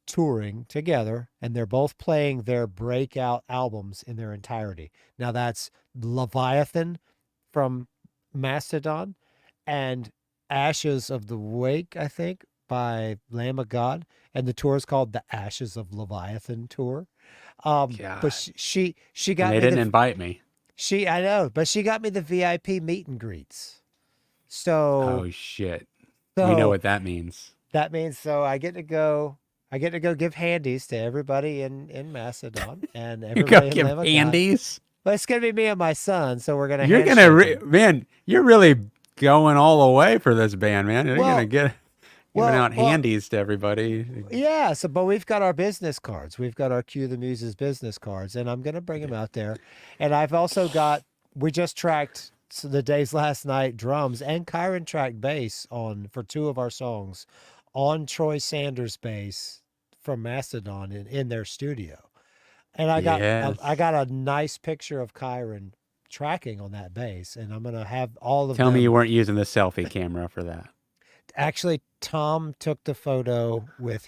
touring together, and they're both playing their breakout albums in their entirety. Now that's Leviathan from Mastodon and Ashes of the Wake, I think, by Lamb of God, and the tour is called the Ashes of Leviathan tour. But God. she And got they me didn't invite me. she I know, but she got me the VIP meet and greets. So Oh shit. We know so what that means. that means so I get to go give handies to everybody in Macedon and You go everybody in give Lamb of God. handies. But it's gonna be me and my son, so we're gonna You're gonna handshake them. man, you're really going all the way for this band, man. You're gonna Well, get giving well, out well, handies to everybody. yeah. So, but we've got our business cards. We've got our Cue the Muses business cards, and I'm gonna bring them out there. And I've also got. We just tracked the days last night drums and Kyron tracked bass on for two of our songs on Troy Sanders bass from Mastodon in their studio. And I Yes. got a nice picture of Kyron tracking on that bass, and I'm gonna have all of Tell me you them. weren't using the selfie camera for that. Actually, Tom took the photo with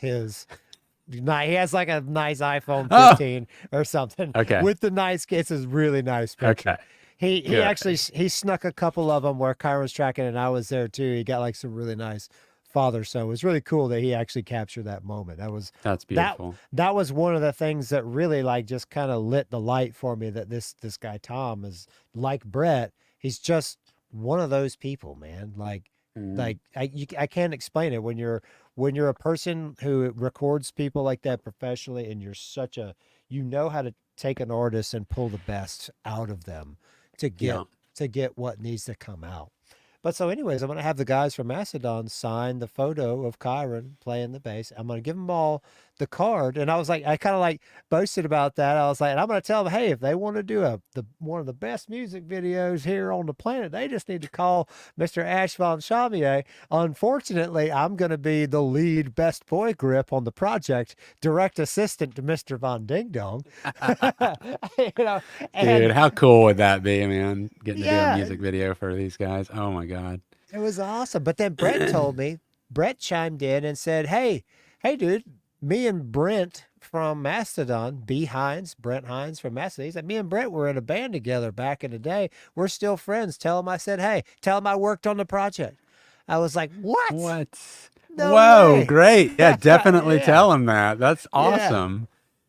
He has like a nice iPhone Oh, 15 or something okay. with the nice. It's a really nice Okay. picture. He Good. actually he snuck a couple of them where Kyron's tracking, and I was there too. He got like some really nice father son. It was really cool that he actually captured that moment. That's That beautiful. that was one of the things that really like just kind of lit the light for me that this guy Tom is like Brett. He's just one of those people, man. Mm. I can't explain it when you're a person who records people like that professionally, and you're such a you know how to take an artist and pull the best out of them to Yeah. get what needs to come out. But so, anyways, I'm gonna have the guys from Macedon sign the photo of Kyron playing the bass. I'm gonna give them all the card, and I was like, I kind of like boasted about that. I was like, and I'm gonna tell them, hey, if they want to do the one of the best music videos here on the planet, they just need to call Mr. Ash von Chamier. Unfortunately, I'm gonna be the lead best boy grip on the project, direct assistant to Mr. Von Ding Dong. you know, Dude, and how cool would that be, man? Getting to do a yeah, music video for these guys. Oh my God. it was awesome. But then Brett chimed in and said, hey, dude, me and Brent from Mastodon, Brent Hines from Mastodon, he said, me and Brent were in a band together back in the day. We're still friends. Tell him I said, hey, tell him I worked on the project. I was like, what? What? No Whoa, way. great. Yeah, definitely yeah. tell him that. That's Yeah. awesome.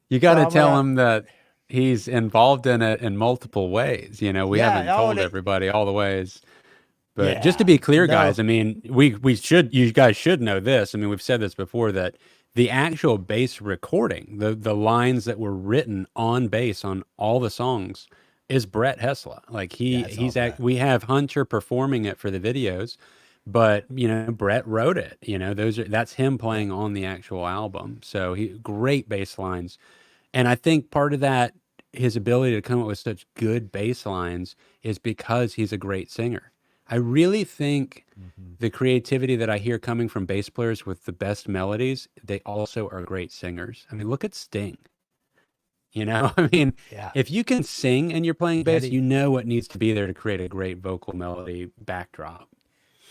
You got So to I'm tell gonna, him that he's involved in it in multiple ways. You know, we yeah. haven't Oh, told everybody all the ways. But just to yeah. be clear, guys, No. I mean, you guys should know this. I mean, we've said this before that the actual bass recording, the lines that were written on bass on all the songs is Brett Hessla. Like Yeah, it's all Brett. we have Hunter performing it for the videos, but you know, Brett wrote it. You know, that's him Yep. playing on the actual album. So he great bass lines. And I think part of that, his ability to come up with such good bass lines is because he's a great singer. I really think hmm the creativity that I hear coming from bass players with the best melodies, they also are great singers. I mean, look at Sting. You know, I mean, Yeah. if you can sing and you're playing bass, Getty. you know what needs to be there to create a great vocal melody backdrop,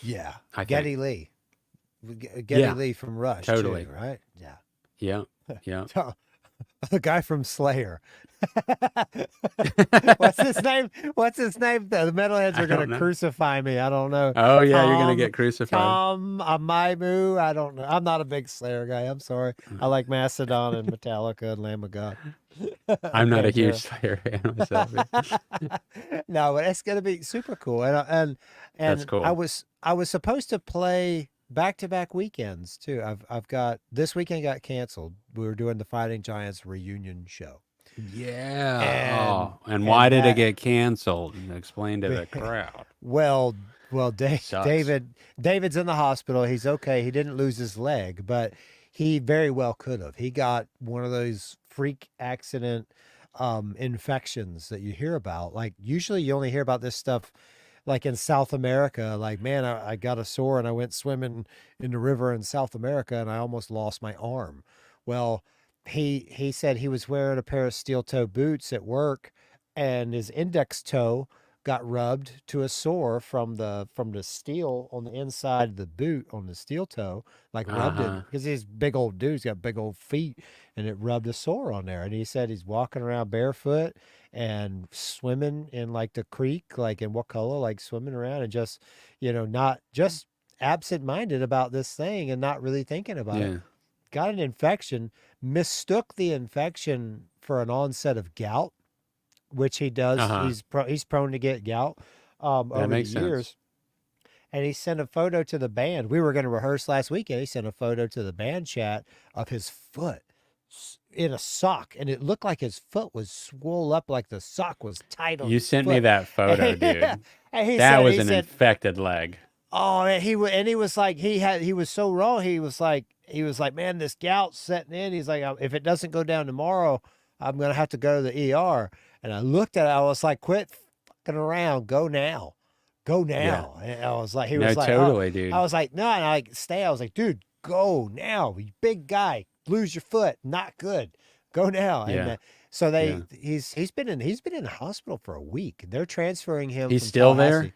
Yeah. I think. Getty Lee. Geddy Yeah, Lee from Rush too, totally. right? Yeah. Yeah. Yeah. So, the guy from Slayer. What's his name? What's his name? The metalheads I are gonna don't know. crucify me. I don't know. Oh yeah, you're gonna Tom get crucified. Tom Amaimu. I don't know. I'm not a big Slayer guy. I'm sorry. I like Mastodon and Metallica and Lamb of God. I'm not a huge Pantera. Slayer fan myself. Yeah. No, but it's gonna be super cool. That's And cool. I was supposed to play back to back weekends too. I've got this weekend got canceled. We were doing the Fighting Giants reunion show, Yeah. and Oh, and why and did it that get canceled? Explain to the crowd. well Sucks. David's in the hospital. He's okay. He didn't lose his leg, but he very well could have. He got one of those freak accident infections that you hear about. Like usually you only hear about this stuff like in South America. Like, man, I got a sore and I went swimming in the river in South America and I almost lost my arm. Well, he said he was wearing a pair of steel toe boots at work and his index toe got rubbed to a sore from the steel on the inside of the boot on the steel toe, like rubbed it Uh-huh. because he's big old dude's got big old feet and it rubbed a sore on there. And he said he's walking around barefoot and swimming in like the creek, like in Wakulla, like swimming around and just, not just absent minded about this thing and not really thinking about it. Yeah. Got an infection, mistook the infection for an onset of gout, which he does. Uh-huh. He's prone to get gout That over the makes sense. years. And he sent a photo to the band. We were going to rehearse last weekend. He sent a photo to the band chat of his foot in a sock, and it looked like his foot was swole up, like the sock was tight on You his sent me foot. that photo, And dude. he That said, was an infected leg. "Oh, and he was like, he was so wrong. He was like, man, this gout's setting in. He's like, if it doesn't go down tomorrow, I'm gonna have to go to the ER." And I looked at it. I was like, "Quit fucking around. Go now, go Yeah. now." And I was like, he No, was like, "Oh," totally, I dude. was like, "No," and I like stay. I was like, "Dude, go now. You big guy, lose your foot. Not good. Go now." And Yeah. so Yeah. he's been in the hospital for a week. They're transferring him He's from still there? Tallahassee.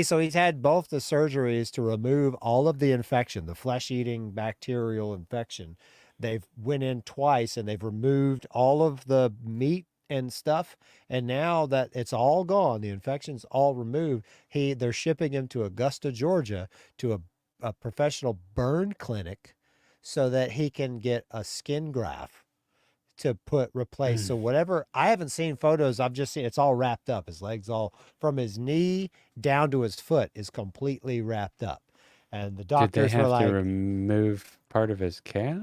So he's had both the surgeries to remove all of the infection, the flesh-eating bacterial infection They've went in twice and they've removed all of the meat and stuff. And now that it's all gone, the infection's all removed, they're shipping him to Augusta, Georgia, to a professional burn clinic so that he can get a skin graft to replace. Mm. So whatever, I haven't seen photos, I've just seen it's all wrapped up. His legs all from his knee down to his foot is completely wrapped up. And the Did they doctors were have to like, remove part of his calf?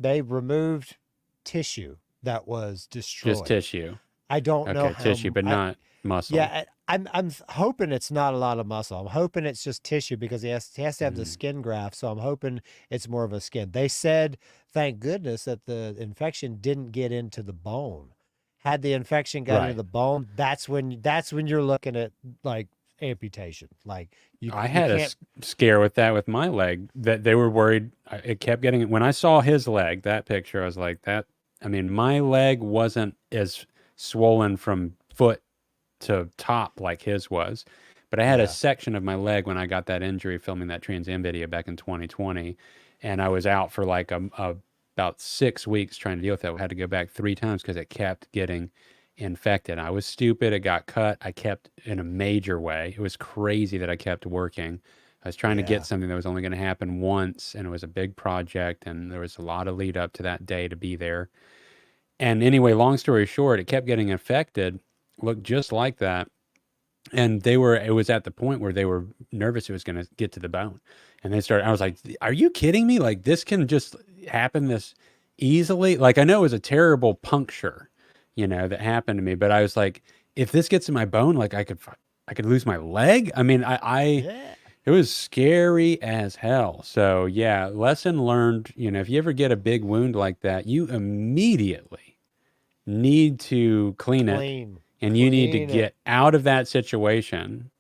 they removed tissue that was Just destroyed. tissue. I don't know Okay, tissue, but I not muscle. yeah, I'm hoping it's not a lot of muscle. I'm hoping it's just tissue because he has to have the Mm. skin graft. So I'm hoping it's more of a skin. They said, thank goodness that the infection didn't get into the bone. Had the infection got into Right. the bone, that's when you're looking at like amputation. Like I you had a can't. scare with that with my leg that they were worried. It kept getting, when I saw his leg, that picture, I was like, that, I mean, my leg wasn't as swollen from foot to top like his was, but I had a Yeah, section of my leg when I got that injury filming that Trans Am video back in 2020, and I was out for like about 6 weeks trying to deal with that. I had to go back 3 times because it kept getting infected. I was stupid. It got cut. I kept in a major way. It was crazy that I kept working. I was trying to get yeah, something that was only going to happen once, and it was a big project, and there was a lot of lead up to that day to be there. And anyway, long story short, it kept getting infected, looked just like that. And it was at the point where they were nervous it was going to get to the bone. And I was like, are you kidding me? Like, this can just happen this easily? Like, I know it was a terrible puncture, that happened to me, but I was like, if this gets in my bone, like I could lose my leg. I mean, yeah. it was scary as hell. So yeah, lesson learned, if you ever get a big wound like that, you immediately need to clean it, Clean, and you need to clean it. get out of that situation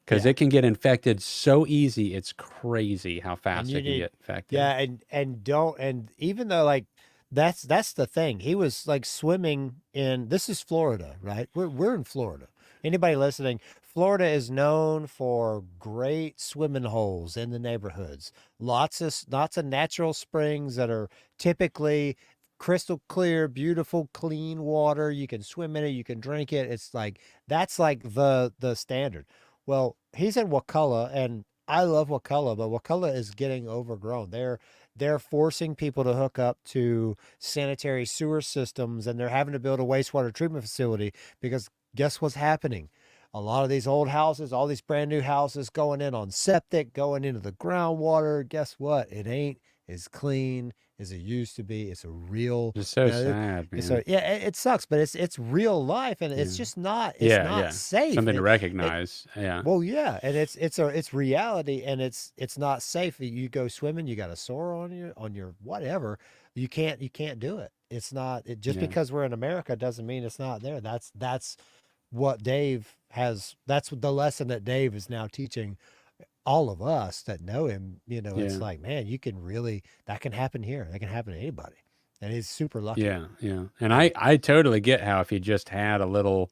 because Yeah. it can get infected so easy. It's crazy how And fast you it can need, get infected. yeah, and don't, and even though like that's the thing. He was like swimming in, this is Florida, right? We're in Florida. Anybody listening, Florida is known for great swimming holes in the neighborhoods. Lots of natural springs that are typically crystal clear, beautiful, clean water. You can swim in it, you can drink it. It's like that's like the standard. Well, he's in Wakulla, and I love Wakulla, but Wakulla is getting overgrown. They're forcing people to hook up to sanitary sewer systems, and they're having to build a wastewater treatment facility because guess what's happening? A lot of these old houses, all these brand new houses going in on septic, going into the groundwater. Guess what? It ain't as clean as it used to be. It's a real, It's so sad, so man. yeah, it sucks, but it's real life, and it's Yeah. just not, it's Yeah. not Yeah. safe. Something to It recognize. Yeah. well, yeah, and it's reality, and it's not safe. You go swimming, you got a sore on your whatever. You can't do it. It's not just Yeah. because we're in America doesn't mean it's not there. That's what Dave has. That's the lesson that Dave is now teaching all of us that know him. It's Yeah. like, man, you can really, that can happen here. That can happen to anybody, and he's super lucky. Yeah. Yeah. And Yeah. I totally get how if you just had a little,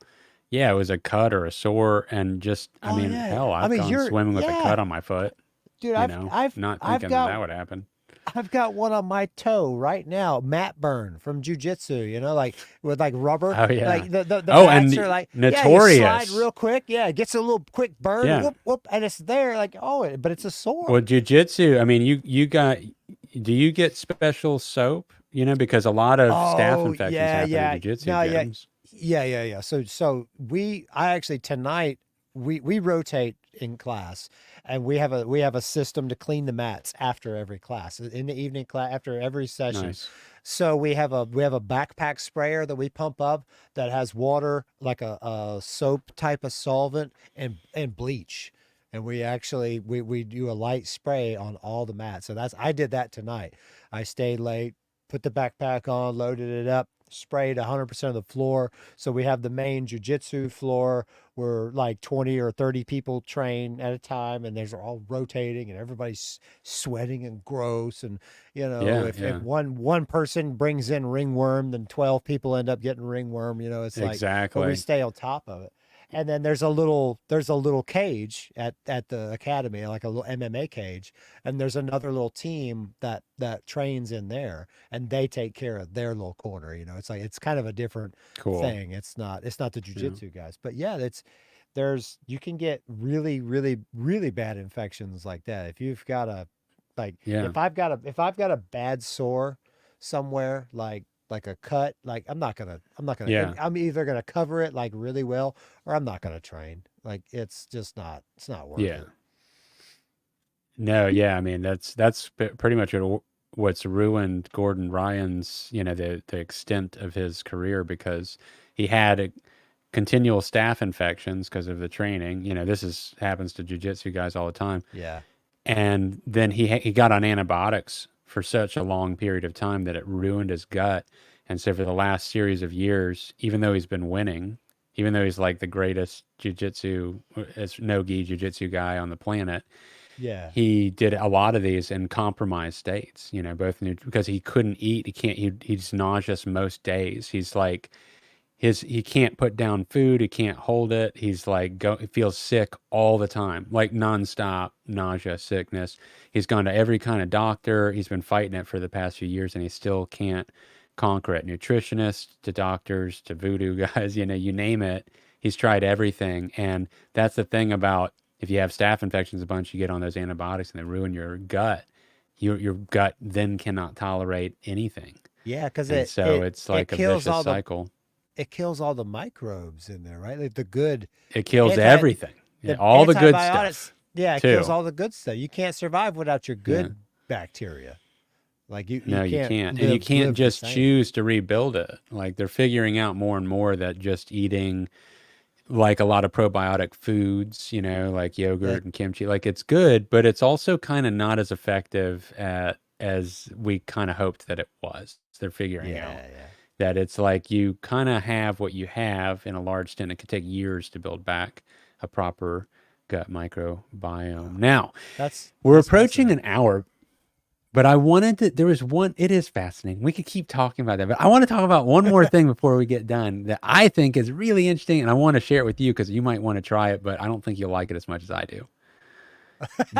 yeah, it was a cut or a sore, and just, I Oh mean, yeah. hell, I I've mean, gone swimming with a yeah, cut on my foot, dude. not I've thinking that got that would happen. I've got one on my toe right now, mat burn from jujitsu, like with like rubber. Oh yeah. Like the Oh, mats are and like, yeah, you slide notorious. real quick. Yeah, it gets a little quick burn, Yeah. whoop, whoop, and it's there. Like, oh, but it's a Well, sore. jujitsu, I mean, do you get special soap? Because a lot of staph Oh, infections yeah, happen in yeah. jujitsu No, yeah. gyms. Yeah. So I actually tonight we rotate in class, and we have a system to clean the mats after every class, in the evening class, after every session. Nice. So we have a backpack sprayer that we pump up that has water, like a soap type of solvent, and bleach. And we do a light spray on all the mats. So I did that tonight. I stayed late, put the backpack on, loaded it up, sprayed 100% of the floor. So we have the main jujitsu floor where like 20 or 30 people train at a time, and they're all rotating, and everybody's sweating and gross. And Yeah, if yeah. one person brings in ringworm, then 12 people end up getting ringworm. It's like, but we Exactly. stay on top of it. And then there's a little cage at the academy, like a little MMA cage, and there's another little team that trains in there, and they take care of their little corner. It's like it's kind of a different Cool. thing. It's not the Yeah. jujitsu guys, but yeah, there's you can get really really really bad infections like that if you've got a like Yeah. if I've got a bad sore somewhere, like a cut, like Yeah. I'm either gonna cover it like really well, or I'm not gonna train. Like it's not worth Yeah. it. No, yeah, I mean that's pretty much what's ruined Gordon Ryan's, the extent of his career because he had continual staph infections because of the training. This happens to jujitsu guys all the time. Yeah. And then he got on antibiotics for such a long period of time that it ruined his gut. And so for the last series of years, even though he's been winning, even though he's like the greatest no-gi jujitsu guy on the planet, Yeah. he did a lot of these in compromised states, because he couldn't eat. He's nauseous most days. He's like, he can't put down food. He can't hold it. He's like, he feels sick all the time, like nonstop nausea, sickness. He's gone to every kind of doctor. He's been fighting it for the past few years and he still can't conquer it. Nutritionists to doctors to voodoo guys, you name it. He's tried everything. And that's the thing about, if you have staph infections a bunch, you get on those antibiotics and they ruin your gut. Your gut then cannot tolerate anything. Yeah, because And so it's like a vicious cycle. it kills all the microbes in there, right? Like the good It kills anti everything. Yeah, the all the good antibiotics. stuff Yeah, it kills too. all the good stuff. You can't survive without your Yeah. good bacteria. Like you No, you can't can't. And you can't live the just same. choose to rebuild it. Like they're figuring out more and more that just eating like a lot of probiotic foods, like That yogurt and kimchi, like it's good, but it's also kind of not as effective as we kind of hoped that it was. They're figuring out yeah, yeah. that it's like you kind of have what you have in a large extent. It could take years to build back a proper gut microbiome. Wow. Now, That's we're that's approaching fascinating. an hour, but there was one, it is fascinating. We could keep talking about that, but I want to talk about one more thing before we get done that I think is really interesting. And I want to share it with you because you might want to try it, but I don't think you'll like it as much as I do.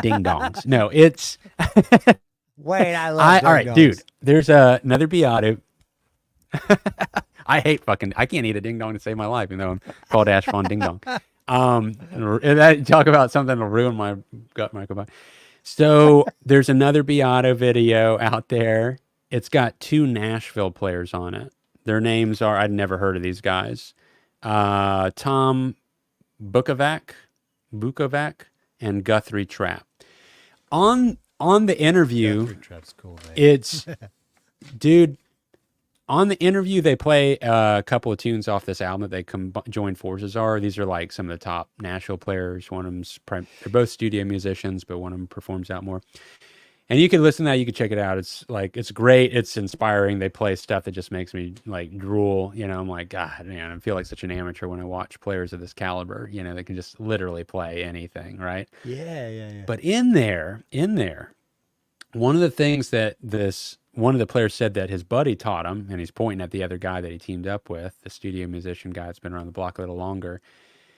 Ding dongs. No, it's, Wait, I love all ding right, dude, dongs. there's another Beato. I can't eat a ding dong to save my life, even though I'm called Ash Fawn Ding Dong. Talk about something that'll ruin my gut microbiome. So there's another Beato video out there. It's got two Nashville players on it. Their names are, I'd never heard of these guys. Tom Bukovac, and Guthrie Trapp. On the interview, Guthrie Trap's cool, man. it's dude. On the interview, they play a couple of tunes off this album that they join forces are. These are like some of the top Nashville players. One of them's they're both studio musicians, but one of them performs out more. And you can listen to that. You can check it out. It's great. It's inspiring. They play stuff that just makes me like drool. I'm like, God, man, I feel like such an amateur when I watch players of this caliber. They can just literally play anything, right? Yeah, yeah, yeah. But in there, one of the things that one of the players said that his buddy taught him, and he's pointing at the other guy that he teamed up with, the studio musician guy that's been around the block a little longer,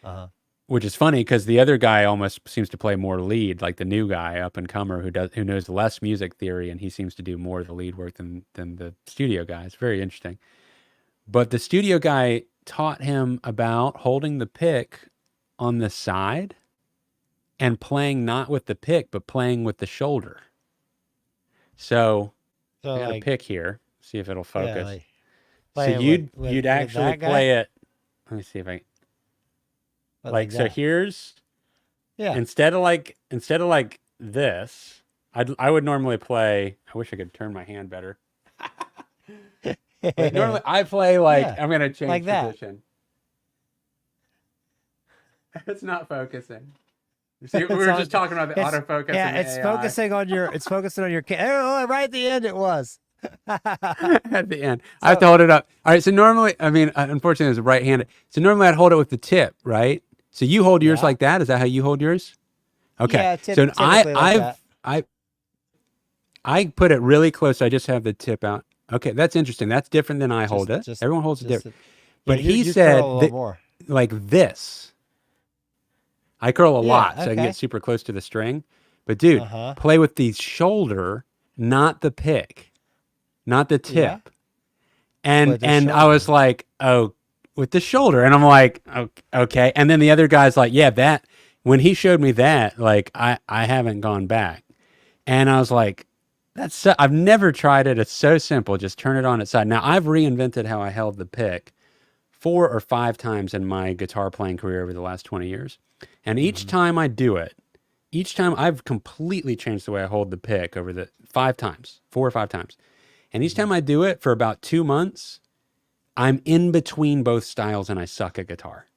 Uh-huh. which is funny because the other guy almost seems to play more lead, like the new guy, up and comer, who knows less music theory, and he seems to do more of the lead work than the studio guy. It's very interesting. But the studio guy taught him about holding the pick on the side and playing not with the pick, but playing with the shoulder. So So I got a like, pick here. See if it'll yeah, focus. like So playing you'd with actually that guy? play it. Let me see if I But like. So that. here's Yeah. instead of like this, I would normally play. I wish I could turn my hand better. Like normally I play like Yeah, I'm gonna change like that. position. It's not focusing. See, we It's were on- just talking about the it's- autofocus. Yeah, and the it's AI. focusing on your oh, right at the end it was. At the end. I have to hold it up. All right. So normally, I mean, unfortunately, it's right-handed. So normally I'd hold it with the tip, right? So you hold yours Yeah. like that? Is that how you hold yours? Okay. Yeah, So typically like that. I put it really close. So I just have the tip out. Okay. That's interesting. That's different than I hold it. Just- Everyone holds it just different. Yeah, But he you said curl a little that more. like this. I curl a Yeah, lot so I can okay. get super close to the string. But dude, Uh-huh. play with the shoulder, not the pick, not the Yeah. tip. And With the and I was shoulder. like, oh, with the shoulder, and I'm like, okay. And then the other guy's like, yeah, that. When he showed me that, like, I haven't gone back. And I was like, that's so, I've never tried it. It's so simple. Just turn it on its side. Now I've reinvented how I held the pick 4 or 5 times in my guitar playing career over the last 20 years. And each Mm-hmm. time I do it, each time I've completely changed the way I hold the pick over the 5 times, 4 or 5 times. And each Mm-hmm. time I do it for about 2 months, I'm in between both styles and I suck at guitar.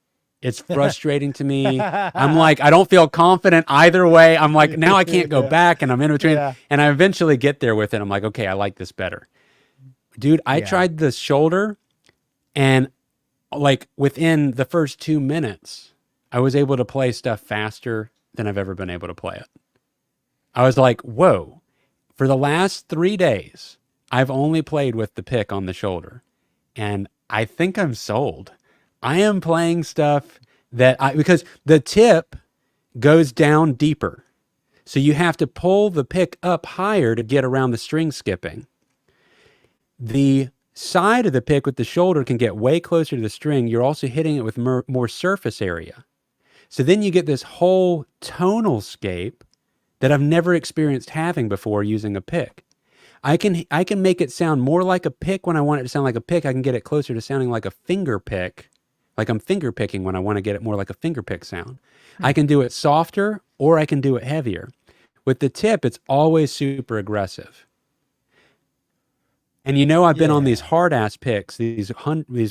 It's frustrating to me. I'm like, I don't feel confident either way. I'm like, now I can't go Yeah. back and I'm in between. Yeah. And I eventually get there with it. I'm like, okay, I like this better. Dude, I Yeah. tried the shoulder and like within the first 2 minutes, I was able to play stuff faster than I've ever been able to play it. I was like, whoa, for the last 3 days, I've only played with the pick on the shoulder. And I think I'm sold. I am playing stuff because the tip goes down deeper. So you have to pull the pick up higher to get around the string skipping. The side of the pick with the shoulder can get way closer to the string. You're also hitting it with more surface area. So then you get this whole tonal scape that I've never experienced having before using a pick. I can make it sound more like a pick when I want it to sound like a pick. I can get it closer to sounding like a finger pick, like I'm finger picking when I want to get it more like a finger pick sound. I can do it softer or I can do it heavier. With the tip, it's always super aggressive. And I've been on these Yeah. hard ass picks, these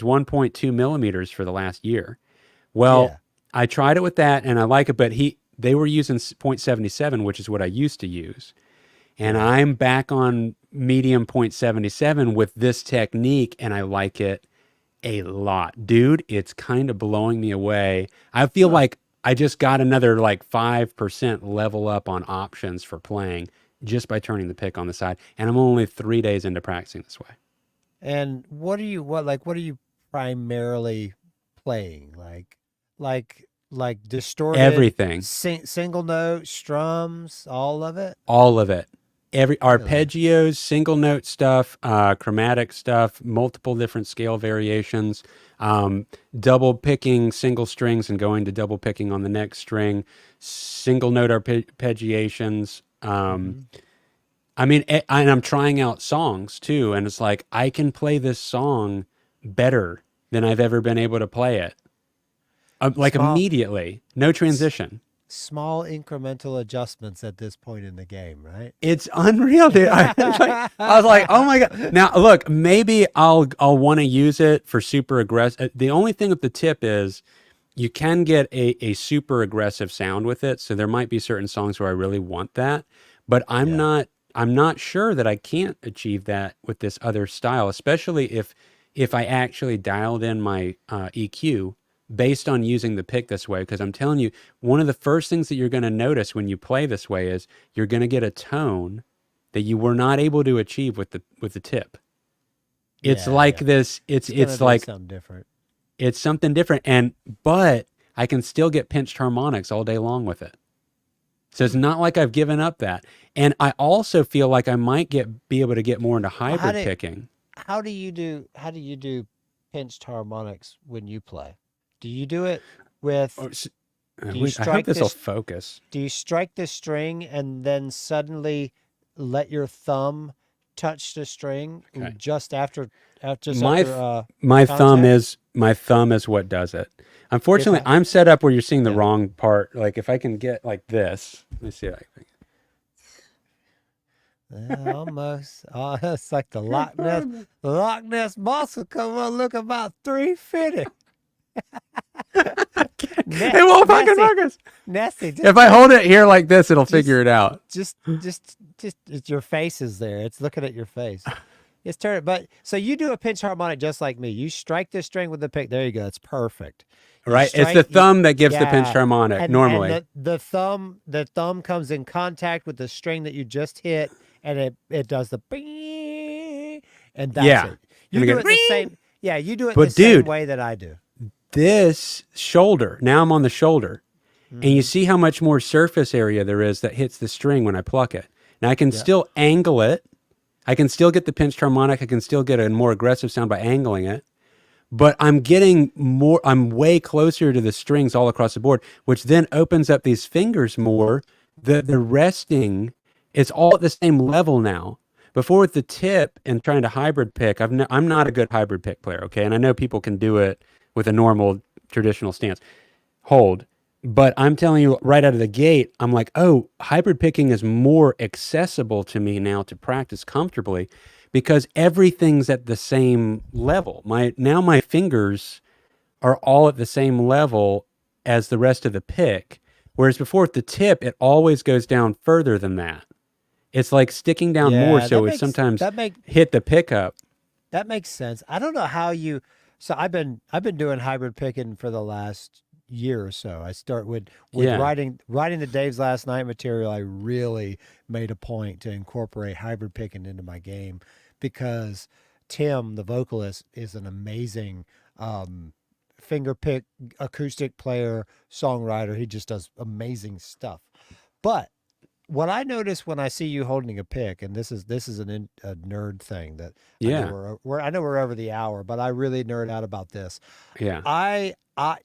1.2 millimeters for the last year. Well, Yeah. I tried it with that and I like it, but they were using 0.77, which is what I used to use. And Right. I'm back on medium 0.77 with this technique, and I like it a lot. Dude, it's kind of blowing me away. I feel Huh. like I just got another like 5% level up on options for playing just by turning the pick on the side. And I'm only 3 days into practicing this way. And what are you primarily playing? Like distorted Everything, single note strums, all of it? all of it. Every Really? arpeggios, single note stuff, chromatic stuff, multiple different scale variations, double picking single strings and going to double picking on the next string, single note arpeggiations. Mm-hmm. I mean, and I'm trying out songs too, and it's like I can play this song better than I've ever been able to play it. Like Small immediately, no s- transition. small incremental adjustments at this point in the game, right? It's unreal, dude. I was like, oh my god. Now look, maybe I'll want to use it for super aggressive. The only thing with the tip is you can get a super aggressive sound with it. So there might be certain songs where I really want that, but Yeah. I'm not sure that I can't achieve that with this other style, especially if I actually dialed in my EQ based on using the pick this way. Because I'm telling you, one of the first things that you're going to notice when you play this way is you're going to get a tone that you were not able to achieve with the tip. It's Yeah, like yeah. this. It's gonna It's be like something different. it's something different, but I can still get pinched harmonics all day long with it. So it's Hmm. not like I've given up that. And I also feel like I might be able to get more into Well, hybrid picking. how do you do pinched harmonics when you play? Do you do it with Or do you I hope strike this will this focus. do you strike the string and then suddenly let your thumb touch the string Okay. just My after th- my thumb contact? is my thumb is what does it. If Unfortunately, I I'm set up where you're seeing the Yeah. wrong part. Like if I can get like this, let me see. Almost. Oh, it's like the Loch Ness monster come on look about 350. It won't fucking Nessie, focus. Nessie, just If I turn hold it here like this, it'll just figure it out. just it's your face is there. It's looking at your face. It's turn it, but so you do a pinch harmonic just like me. You strike the string with the pick. There you go. It's perfect. You Right? It's the thumb that gives the pinched yeah, harmonic and normally. the thumb comes in contact with the string that you just hit, and it does the bing, and that's Yeah. it. And You it do goes, it the "Ring." same. You do it the But same dude, way that I do. this shoulder, now I'm on the shoulder. And you Hmm. see how much more surface area there is that hits the string when I pluck it. Now I can Yeah. still angle it. I can still get the pinched harmonic. I can still get a more aggressive sound by angling it. But I'm getting more, I'm way closer to the strings all across the board, which then opens up these fingers more. The resting, it's all at the same level now. Before with the tip and trying to hybrid pick, I'm not a good hybrid pick player, okay? And I know people can do it with a normal traditional stance hold. But I'm telling you right out of the gate, I'm like, oh, hybrid picking is more accessible to me now to practice comfortably because everything's at the same level. My fingers are all at the same level as the rest of the pick. Whereas before at the tip, it always goes down further than that. It's like sticking down more, Yeah, so it sometimes hit the pickup. that makes sense. I don't know how you. So I've been doing hybrid picking for the last year or so. I start with Yeah. writing the Dave's Last Night material. I really made a point to incorporate hybrid picking into my game because Tim, the vocalist, is an amazing um, finger pick acoustic player, songwriter. He just does amazing stuff. But what I notice when I see you holding a pick, and this is a nerd thing that I know Yeah. I know we're over the hour, but I really nerd out about this. Yeah. I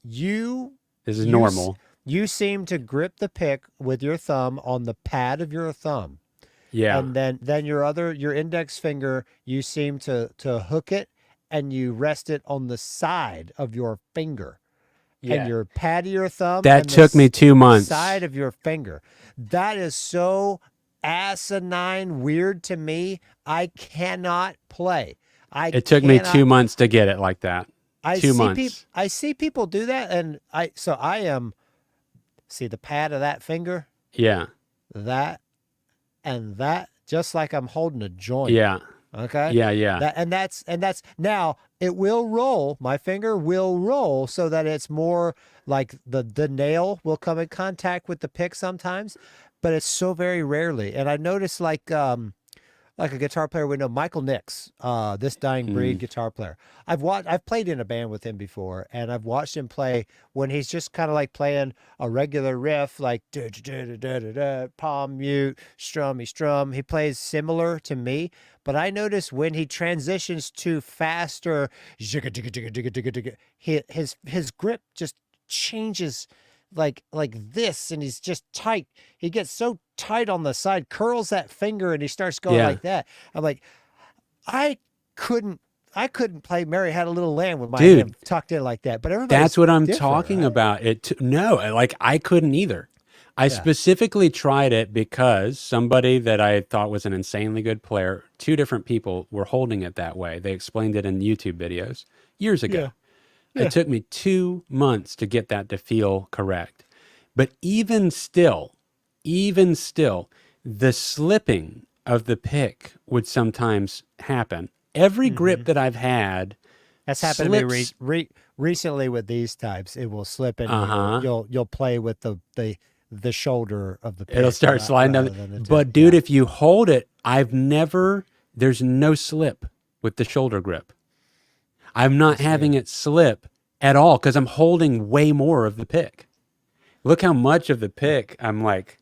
you This is you normal. you seem to grip the pick with your thumb on the pad of your thumb, Yeah. and then your index finger you seem to hook it, and you rest it on the side of your finger, and Yeah. your pad of your thumb That and took me 2 months. side of your finger. That is so asinine weird to me. I cannot play. I It took me cannot. 2 months to get it like that. I Two see people. months. I see people do that, and I am see the pad of that finger, Yeah. that and that, just like I'm holding a joint. Yeah. Okay. Yeah. Yeah. That's now it will roll. My finger will roll so that it's more like the nail will come in contact with the pick sometimes, but it's so very rarely. And I noticed like a guitar player we know, Michael Nix, this dying breed Mm. guitar player. I've played in a band with him before, and I've watched him play when he's just kind of like playing a regular riff, like da da da da da da, palm mute, strummy strum. He plays similar to me, but I notice when he transitions to faster, jigga jigga jigga jigga jigga jigga, his grip just changes like this, and he's just tight. He gets so tight on the side, curls that finger, and he starts going Yeah. like that. I'm like, I couldn't I couldn't play Mary Had a Little Lamb with my Dude, hand tucked in like that. But that's everybody's what I'm different, talking right? about. No, like I couldn't either. I Yeah. specifically tried it because somebody that I thought was an insanely good player, two different people were holding it that way. They explained it in YouTube videos years ago. Yeah. It Yeah. took me 2 months to get that to feel correct. But even still, the slipping of the pick would sometimes happen. Every grip Hmm. that I've had That's happened to me slips. recently with these types. It will slip in, and Uh-huh. you'll play with the shoulder of the It'll pick start sliding down. rather than the tip. But dude, Yeah. if you hold it, there's no slip with the shoulder grip. I'm not That's having weird. it slip at all because I'm holding way more of the pick. Look how much of the pick I'm like,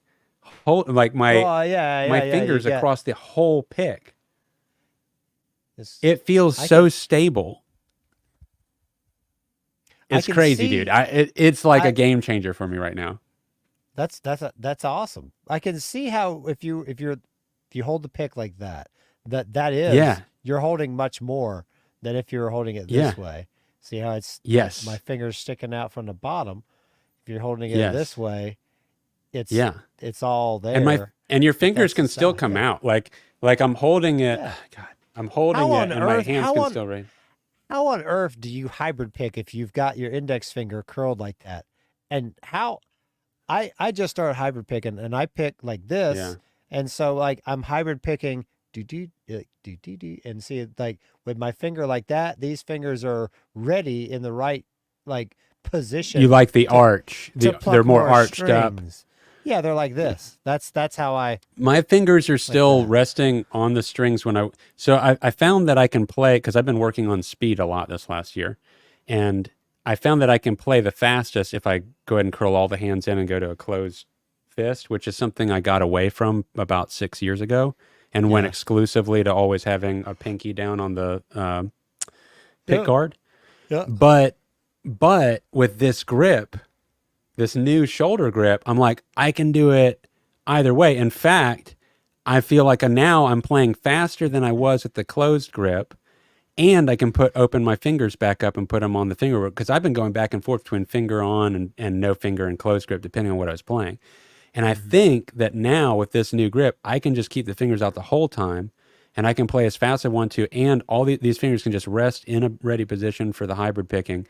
like Well, yeah, my yeah, yeah. You fingers get across the whole pick. this. It feels I so can stable. I It's can crazy, dude. see. It's like a I game changer for me right now. That's awesome. I can see how if you hold the pick like that, that is Yeah. you're holding much more than if you're holding it Yeah. this way. See how it's my Yes. fingers sticking out from the bottom. If you're holding it this Yes. way, it's Yeah. it's all And my there, and your but fingers that's the can still side. come Yeah, out. Like I'm holding it. yeah. God, I'm holding it and my hands can still raise. How on earth do you hybrid pick if you've got your index finger curled like that? And how I just started hybrid picking, and I pick like Yeah. this, and so like I'm hybrid picking do, and see it like with my finger like that. These fingers are ready in the right like You position like the to arch. They're pluck more more arched up. strings. Yeah, they're like Yeah. this. That's how I My fingers are like still that. resting on the strings so I found that I can play because I've been working on speed a lot this last year. And I found that I can play the fastest if I go ahead and curl all the hands in and go to a closed fist, which is something I got away from about 6 years ago and went Yeah. exclusively to always having a pinky down on the pick Yep. guard. Yep. But with this grip, this new shoulder grip, I'm like, I can do it either way. In fact, I feel like now I'm playing faster than I was with the closed grip, and I can open my fingers back up and put them on the finger, because I've been going back and forth between finger on and no finger and closed grip, depending on what I was playing. And I think that now with this new grip, I can just keep the fingers out the whole time, and I can play as fast as I want to, and all these fingers can just rest in a ready position for the hybrid picking.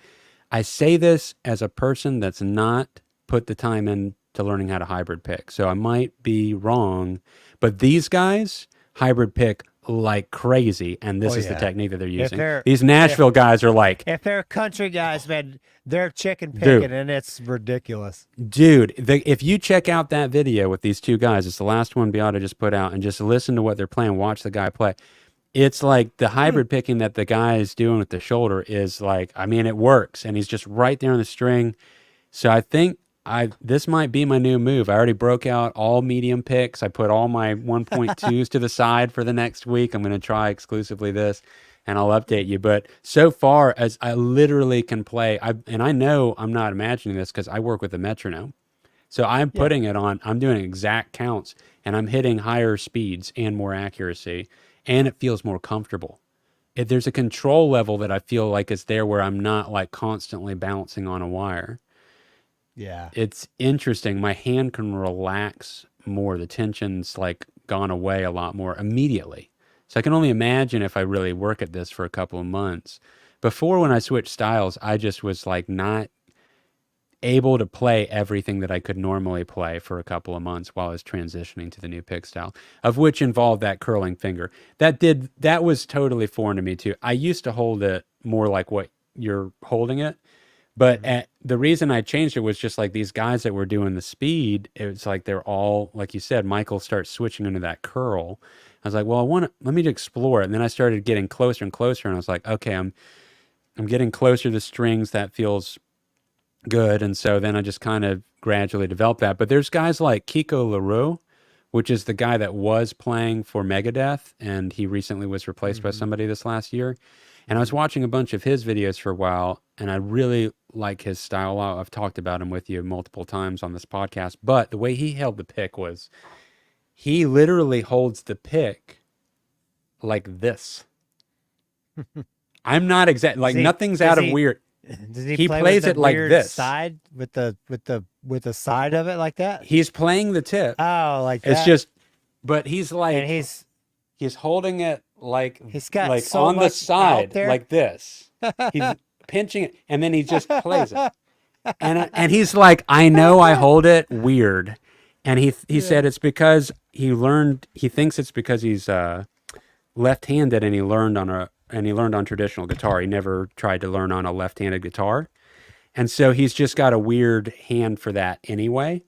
I say this as a person that's not put the time in to learning how to hybrid pick, so I might be wrong, but these guys hybrid pick like crazy, and this Oh, is the yeah. technique that they're If using. they're These Nashville guys are like, if they're country guys, man, they're chicken Dude. picking, and it's ridiculous. dude, if you check out that video with these two guys, it's the last one Beata just put out, and just listen to what they're playing, watch the guy play. It's like the hybrid picking that the guy is doing with the shoulder is like, I mean, it works, and he's just right there on the string. So I think this might be my new move. I already broke out all medium picks. I put all my 1.2s to the side for the next week. I'm going to try exclusively this, and I'll update you. But so far, as I literally can play, and I know I'm not imagining this because I work with a metronome. So I'm putting it on, I'm doing exact counts, and I'm hitting higher speeds and more accuracy, and it feels more comfortable. There's a control level that I feel like is there where I'm not like constantly bouncing on a wire. Yeah. It's interesting. My hand can relax more. The tension's like gone away a lot more immediately. So I can only imagine if I really work at this for a couple of months. Before, when I switched styles, I just was like not able to play everything that I could normally play for a couple of months while I was transitioning to the new pick style, of which involved that curling finger. That was totally foreign to me too. I used to hold it more like what you're holding it. But the reason I changed it was just like these guys that were doing the speed, it was like they're all, like you said, Michael starts switching into that curl. I was like, well, let me explore it. And then I started getting closer and closer, and I was like, okay, I'm getting closer to strings. That feels good. And so then I just kind of gradually developed that. But there's guys like Kiko LaRue, which is the guy that was playing for Megadeth, and he recently was replaced by somebody this last year. And I was watching a bunch of his videos for a while, and I really like his style. I've talked about him with you multiple times on this podcast, but the way he held the pick was he literally holds the pick like this. I'm not exact, like nothing's out of weird. Does He play plays with the it like weird this. side with the side of it like that? He's playing the tip. Oh, like that. It's just, but he's like, and he's holding it like he's got like so on the much out side there. like this. He's pinching it, and then he just plays it. And he's like, I know I hold it weird. And he said it's because he thinks it's because he's left-handed, and he learned on traditional guitar. He never tried to learn on a left-handed guitar. And so he's just got a weird hand for that anyway.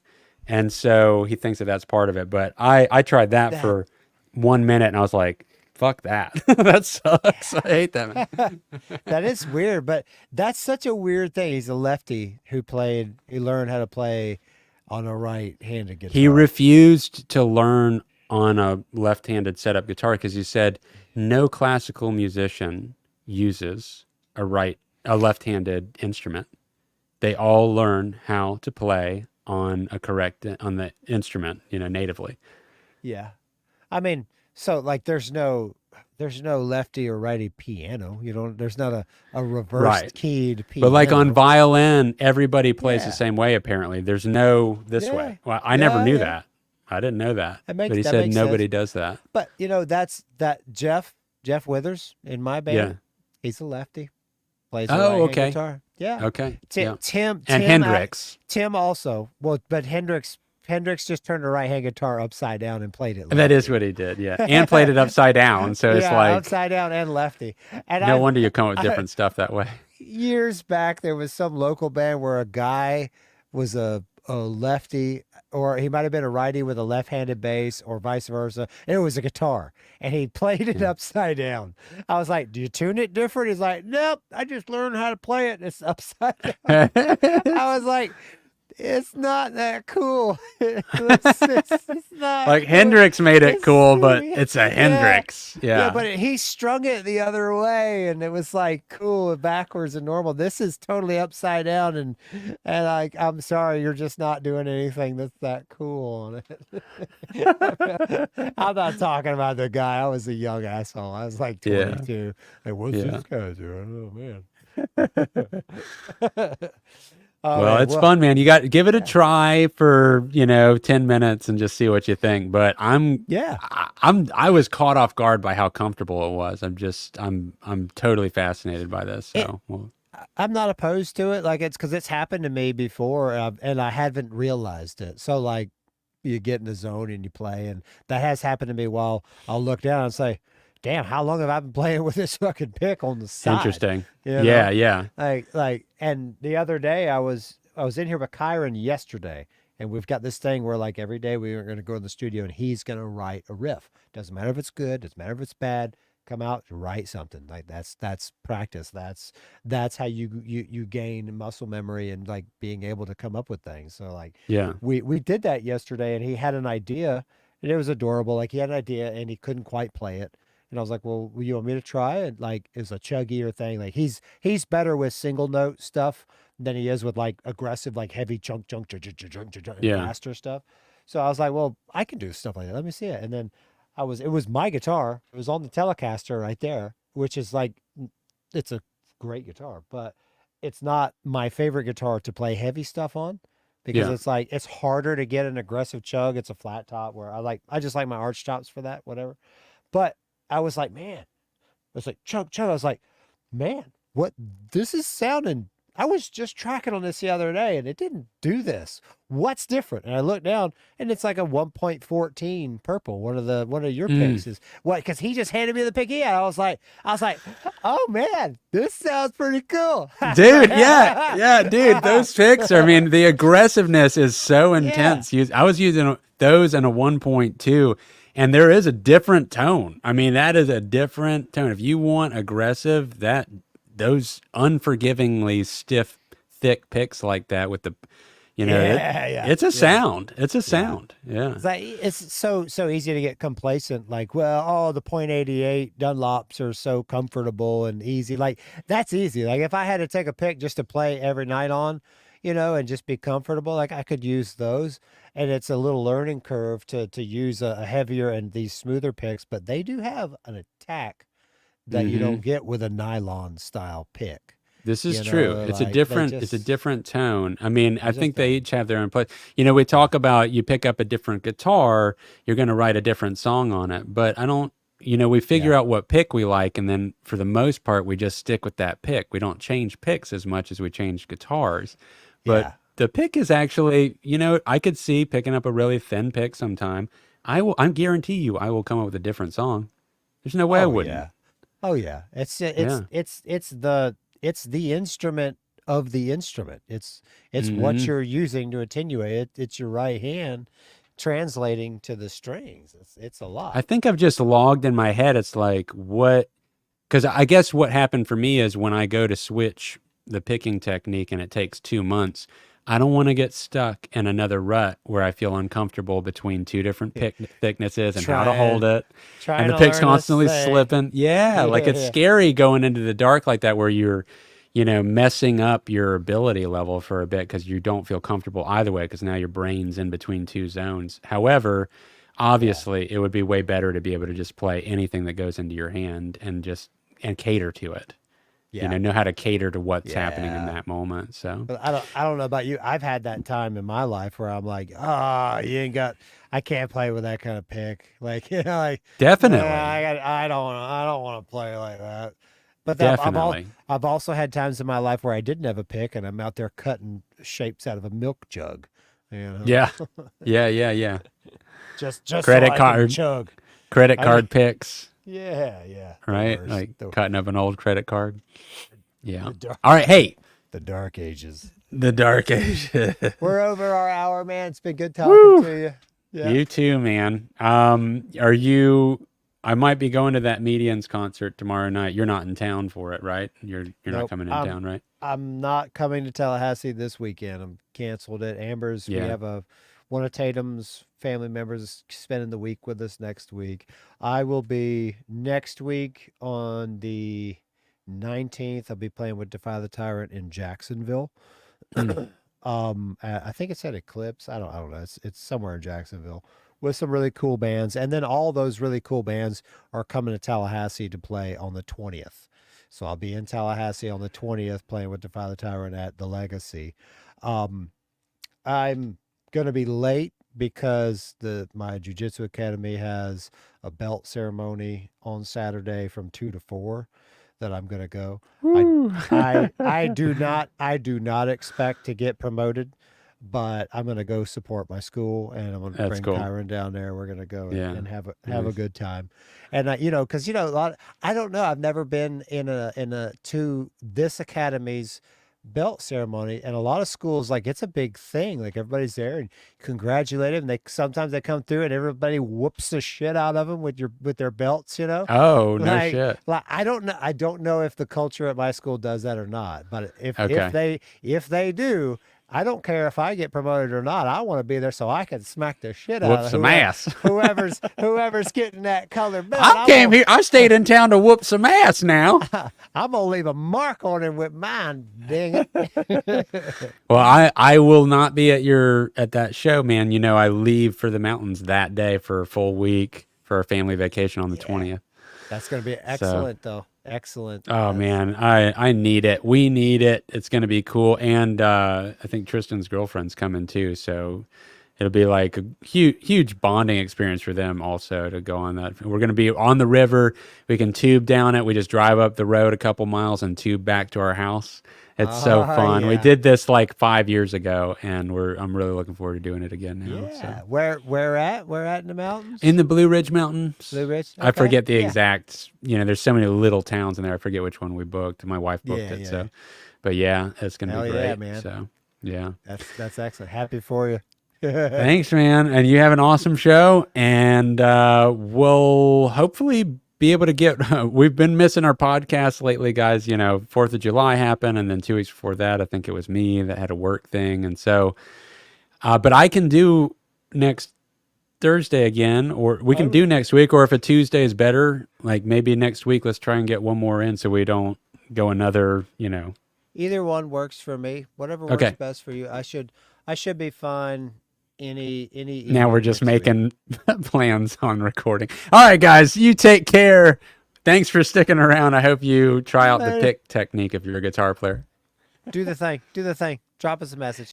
And so he thinks that that's part of it. But I tried that for 1 minute, and I was like, fuck that. That sucks. I hate that, man. That is weird, but that's such a weird thing. He's a lefty who learned how to play on a right-handed guitar. He refused to learn on a left-handed setup guitar because he said no classical musician uses a left-handed instrument. They all learn how to play on the instrument, natively. Yeah. I mean, so like there's no lefty or righty piano. There's not a reversed keyed piano. But like on violin, everybody plays the same way apparently. There's no this way. Well, I never knew that. I didn't know that. But he said nobody does that. But that's Jeff Withers in my band. Yeah. He's a lefty. Plays a right-hand guitar. Yeah. Okay. Tim and Hendrix. Tim also. Well, but Hendrix just turned a right-hand guitar upside down and played it lefty. That is what he did, yeah. And played it upside down. So it's like upside down and lefty. And no wonder you come up with different stuff that way. Years back, there was some local band where a guy was a a lefty, or he might have been a righty with a left-handed bass, or vice versa. And it was a guitar, and he played it upside down. I was like, "Do you tune it different?" He's like, "Nope, I just learned how to play it. It's upside down." I was like, "It's not that cool. It's not Like cool. Hendrix made it It's cool, but yeah, it's a yeah, Hendrix. yeah." Yeah. But he strung it the other way, and it was like cool and backwards and normal. This is totally upside down, and like, I'm sorry, you're just not doing anything that's that cool on it. I'm not talking about the guy. I was a young asshole. I was like Yeah. 22. Like, what's Yeah. this guy doing? Oh man. Oh Well, man. it's Well, fun, man. You got to give it a yeah. try for, 10 minutes and just see what you think. But Yeah. I was caught off guard by how comfortable it was. I'm totally fascinated by this. It, So, well, I'm not opposed to it. Like, it's because it's happened to me before, and I haven't realized it. So like, you get in the zone and you play, and that has happened to me. While I'll look down and say, "Damn, how long have I been playing with this fucking pick on the side?" interesting. You Yeah, know, yeah. and the other day I was in here with Kyron yesterday, and we've got this thing where like every day we are going to go in the studio and he's going to write a riff. Doesn't matter if it's good, doesn't matter if it's bad. Come out, write something. Like, that's practice. That's how you gain muscle memory and like being able to come up with things. So like, Yeah. we did that yesterday, and he had an idea, and it was adorable. Like, he had an idea and he couldn't quite play it. And I was like, "Well, you want me to try it?" Like, it's a chuggier thing. Like, he's better with single note stuff than he is with like aggressive, like heavy chunk, and Yeah. faster stuff. So I was like, "Well, I can do stuff like that. Let me see it." And then it was my guitar. It was on the Telecaster right there, which is like, it's a great guitar, but it's not my favorite guitar to play heavy stuff on, because Yeah. it's like, it's harder to get an aggressive chug. It's a flat top, where I just like my arch tops for that, whatever. But I was like, man, it's like chug chug. I was like, man, what this is sounding. I was just tracking on this the other day, and it didn't do this. What's different? And I looked down, and it's like a 1.14 purple. One of your Mm. picks is what? Because he just handed me the pick he had. I was like, oh man, this sounds pretty cool. Dude, yeah. Yeah, dude, those picks are, I mean, the aggressiveness is so Yeah, intense. I was using those in a 1.2, and there is a different tone. I mean, that is a different tone. If you want aggressive, those unforgivingly stiff, thick picks like that with the, yeah, yeah, it's a yeah. sound. It's a Yeah. sound. Yeah. It's like, it's so easy to get complacent. Like, well, oh, the .88 Dunlops are so comfortable and easy. Like, that's easy. Like, if I had to take a pick just to play every night on, and just be comfortable, like, I could use those. And it's a little learning curve to use a heavier and these smoother picks, but they do have an attack that you Hmm. don't get with a nylon style pick. This is true. It's a Like, they different, it's a just, different tone. I mean, I there's just think they a, each have their own place. We yeah, talk about you pick up a different guitar, you're going to write a different song on it. But I don't, we figure yeah, out what pick we like, and then for the most part, we just stick with that pick. We don't change picks as much as we change guitars. But yeah. the pick is actually, I could see picking up a really thin pick sometime. I guarantee you, I will come up with a different song. There's no way I Oh wouldn't. yeah. Oh yeah, Yeah. it's the instrument of the instrument. It's what Hmm. you're using to attenuate it. It's your right hand translating to the strings. It's a I lot. think I've just logged in my head. It's like, what? Because I guess what happened for me is when I go to switch the picking technique and it takes 2 months, I don't want to get stuck in another rut where I feel uncomfortable between two different pick thicknesses and how to hold Trying it. And trying the to pick's learn this constantly thing. slipping. Yeah, like it's Yeah, scary going into the dark like that where you're, messing up your ability level for a bit because you don't feel comfortable either way because now your brain's in between two zones. However, yeah, obviously, it would be way better to be able to just play anything that goes into your hand and cater to it. yeah, Know how to cater to what's happening in yeah. that moment. So But I don't know about you. I've had that time in my life where I'm like, ah, you ain't got. I can't play with that kind of pick. Like, like, definitely, I don't want to play like that. But definitely. I've also had times in my life where I didn't have a pick, and I'm out there cutting shapes out of a milk jug. Yeah, yeah, yeah, yeah. Just so Credit I can card, chug. credit I card picks, Yeah, yeah, the right? worst. Like cutting up an old credit card. Yeah. The dark All right. Hey, the dark ages. The dark ages. We're over our hour, man. It's been good talking Woo! to you. Yeah. You too, man. Are you? I might be going to that Medians concert tomorrow night. You're not in town for it, right? You're not Nope. coming in town, right? I'm not coming to Tallahassee this weekend. I'm canceled it. Amber's, we Yeah. have one of Tatum's family members spending the week with us next week. I will be next week on the 19th. I'll be playing with Defy the Tyrant in Jacksonville. Mm. I think it's at Eclipse. I don't know. It's somewhere in Jacksonville with some really cool bands. And then all those really cool bands are coming to Tallahassee to play on the 20th. So I'll be in Tallahassee on the 20th playing with Defy the Tyrant at the Legacy. Um, I'm gonna be late because my jiu-jitsu academy has a belt ceremony on Saturday from 2 to 4 that I'm gonna go. Woo. I do not expect to get promoted, but I'm gonna go support my school and I'm gonna That's bring cool. Kyron down there. We're gonna go Yeah. and have a Nice. good time. And because a lot. I don't know. I've never been in a to this academy's belt ceremony, and a lot of schools like it's a big thing. Like everybody's there and congratulate them. Sometimes they come through and everybody whoops the shit out of them with their belts. Oh, no Like, shit. I don't know. I don't know if the culture at my school does that or not. But Okay. if they do, I don't care if I get promoted or not. I want to be there so I can smack the shit out Whoop of some ass. whoever's getting that colored belt. I came here. I stayed in town to whoop some ass now. I'm gonna leave a mark on him with mine. Dang it! Well, I will not be at that show, man. You know, I leave for the mountains that day for a full week for our family vacation on the 20th. That's gonna be So, excellent, though. Excellent. oh man, I need it. We need it. It's going to be cool. And I think Tristan's girlfriend's coming too, so it'll be like a huge bonding experience for them also to go on that. We're going to be on the river. We can tube down it. We just drive up the road a couple miles and tube back to our house. It's so fun. We Yeah. did this like 5 years ago, and I'm really looking forward to doing it again now. Yeah. So Where at? Where at in the mountains? in the Blue Ridge Mountains. Blue Ridge. I Okay. forget the Yeah. exact, there's so many little towns in there. I forget which one we booked. My wife booked Yeah, it. yeah. So, but yeah, it's going to Hell be yeah, great. man. So, yeah. That's excellent. Happy for you. Thanks, man. And you have an awesome show. And we'll hopefully be able to we've been missing our podcast lately, guys. 4th of July happened. And then 2 weeks before that, I think it was me that had a work thing. And so, but I can do next Thursday again, or we can do next week, or if a Tuesday is better, like maybe next week, let's try and get one more in so we don't go another, Either one works for me. Whatever works Okay. best for you. I should be fine. Any Now we're evening just next week. making plans on recording. All right, guys, you take care. Thanks for sticking around. I hope you try out the Later. pick technique if you're a guitar player. Do the thing. Do the thing. Drop us a message.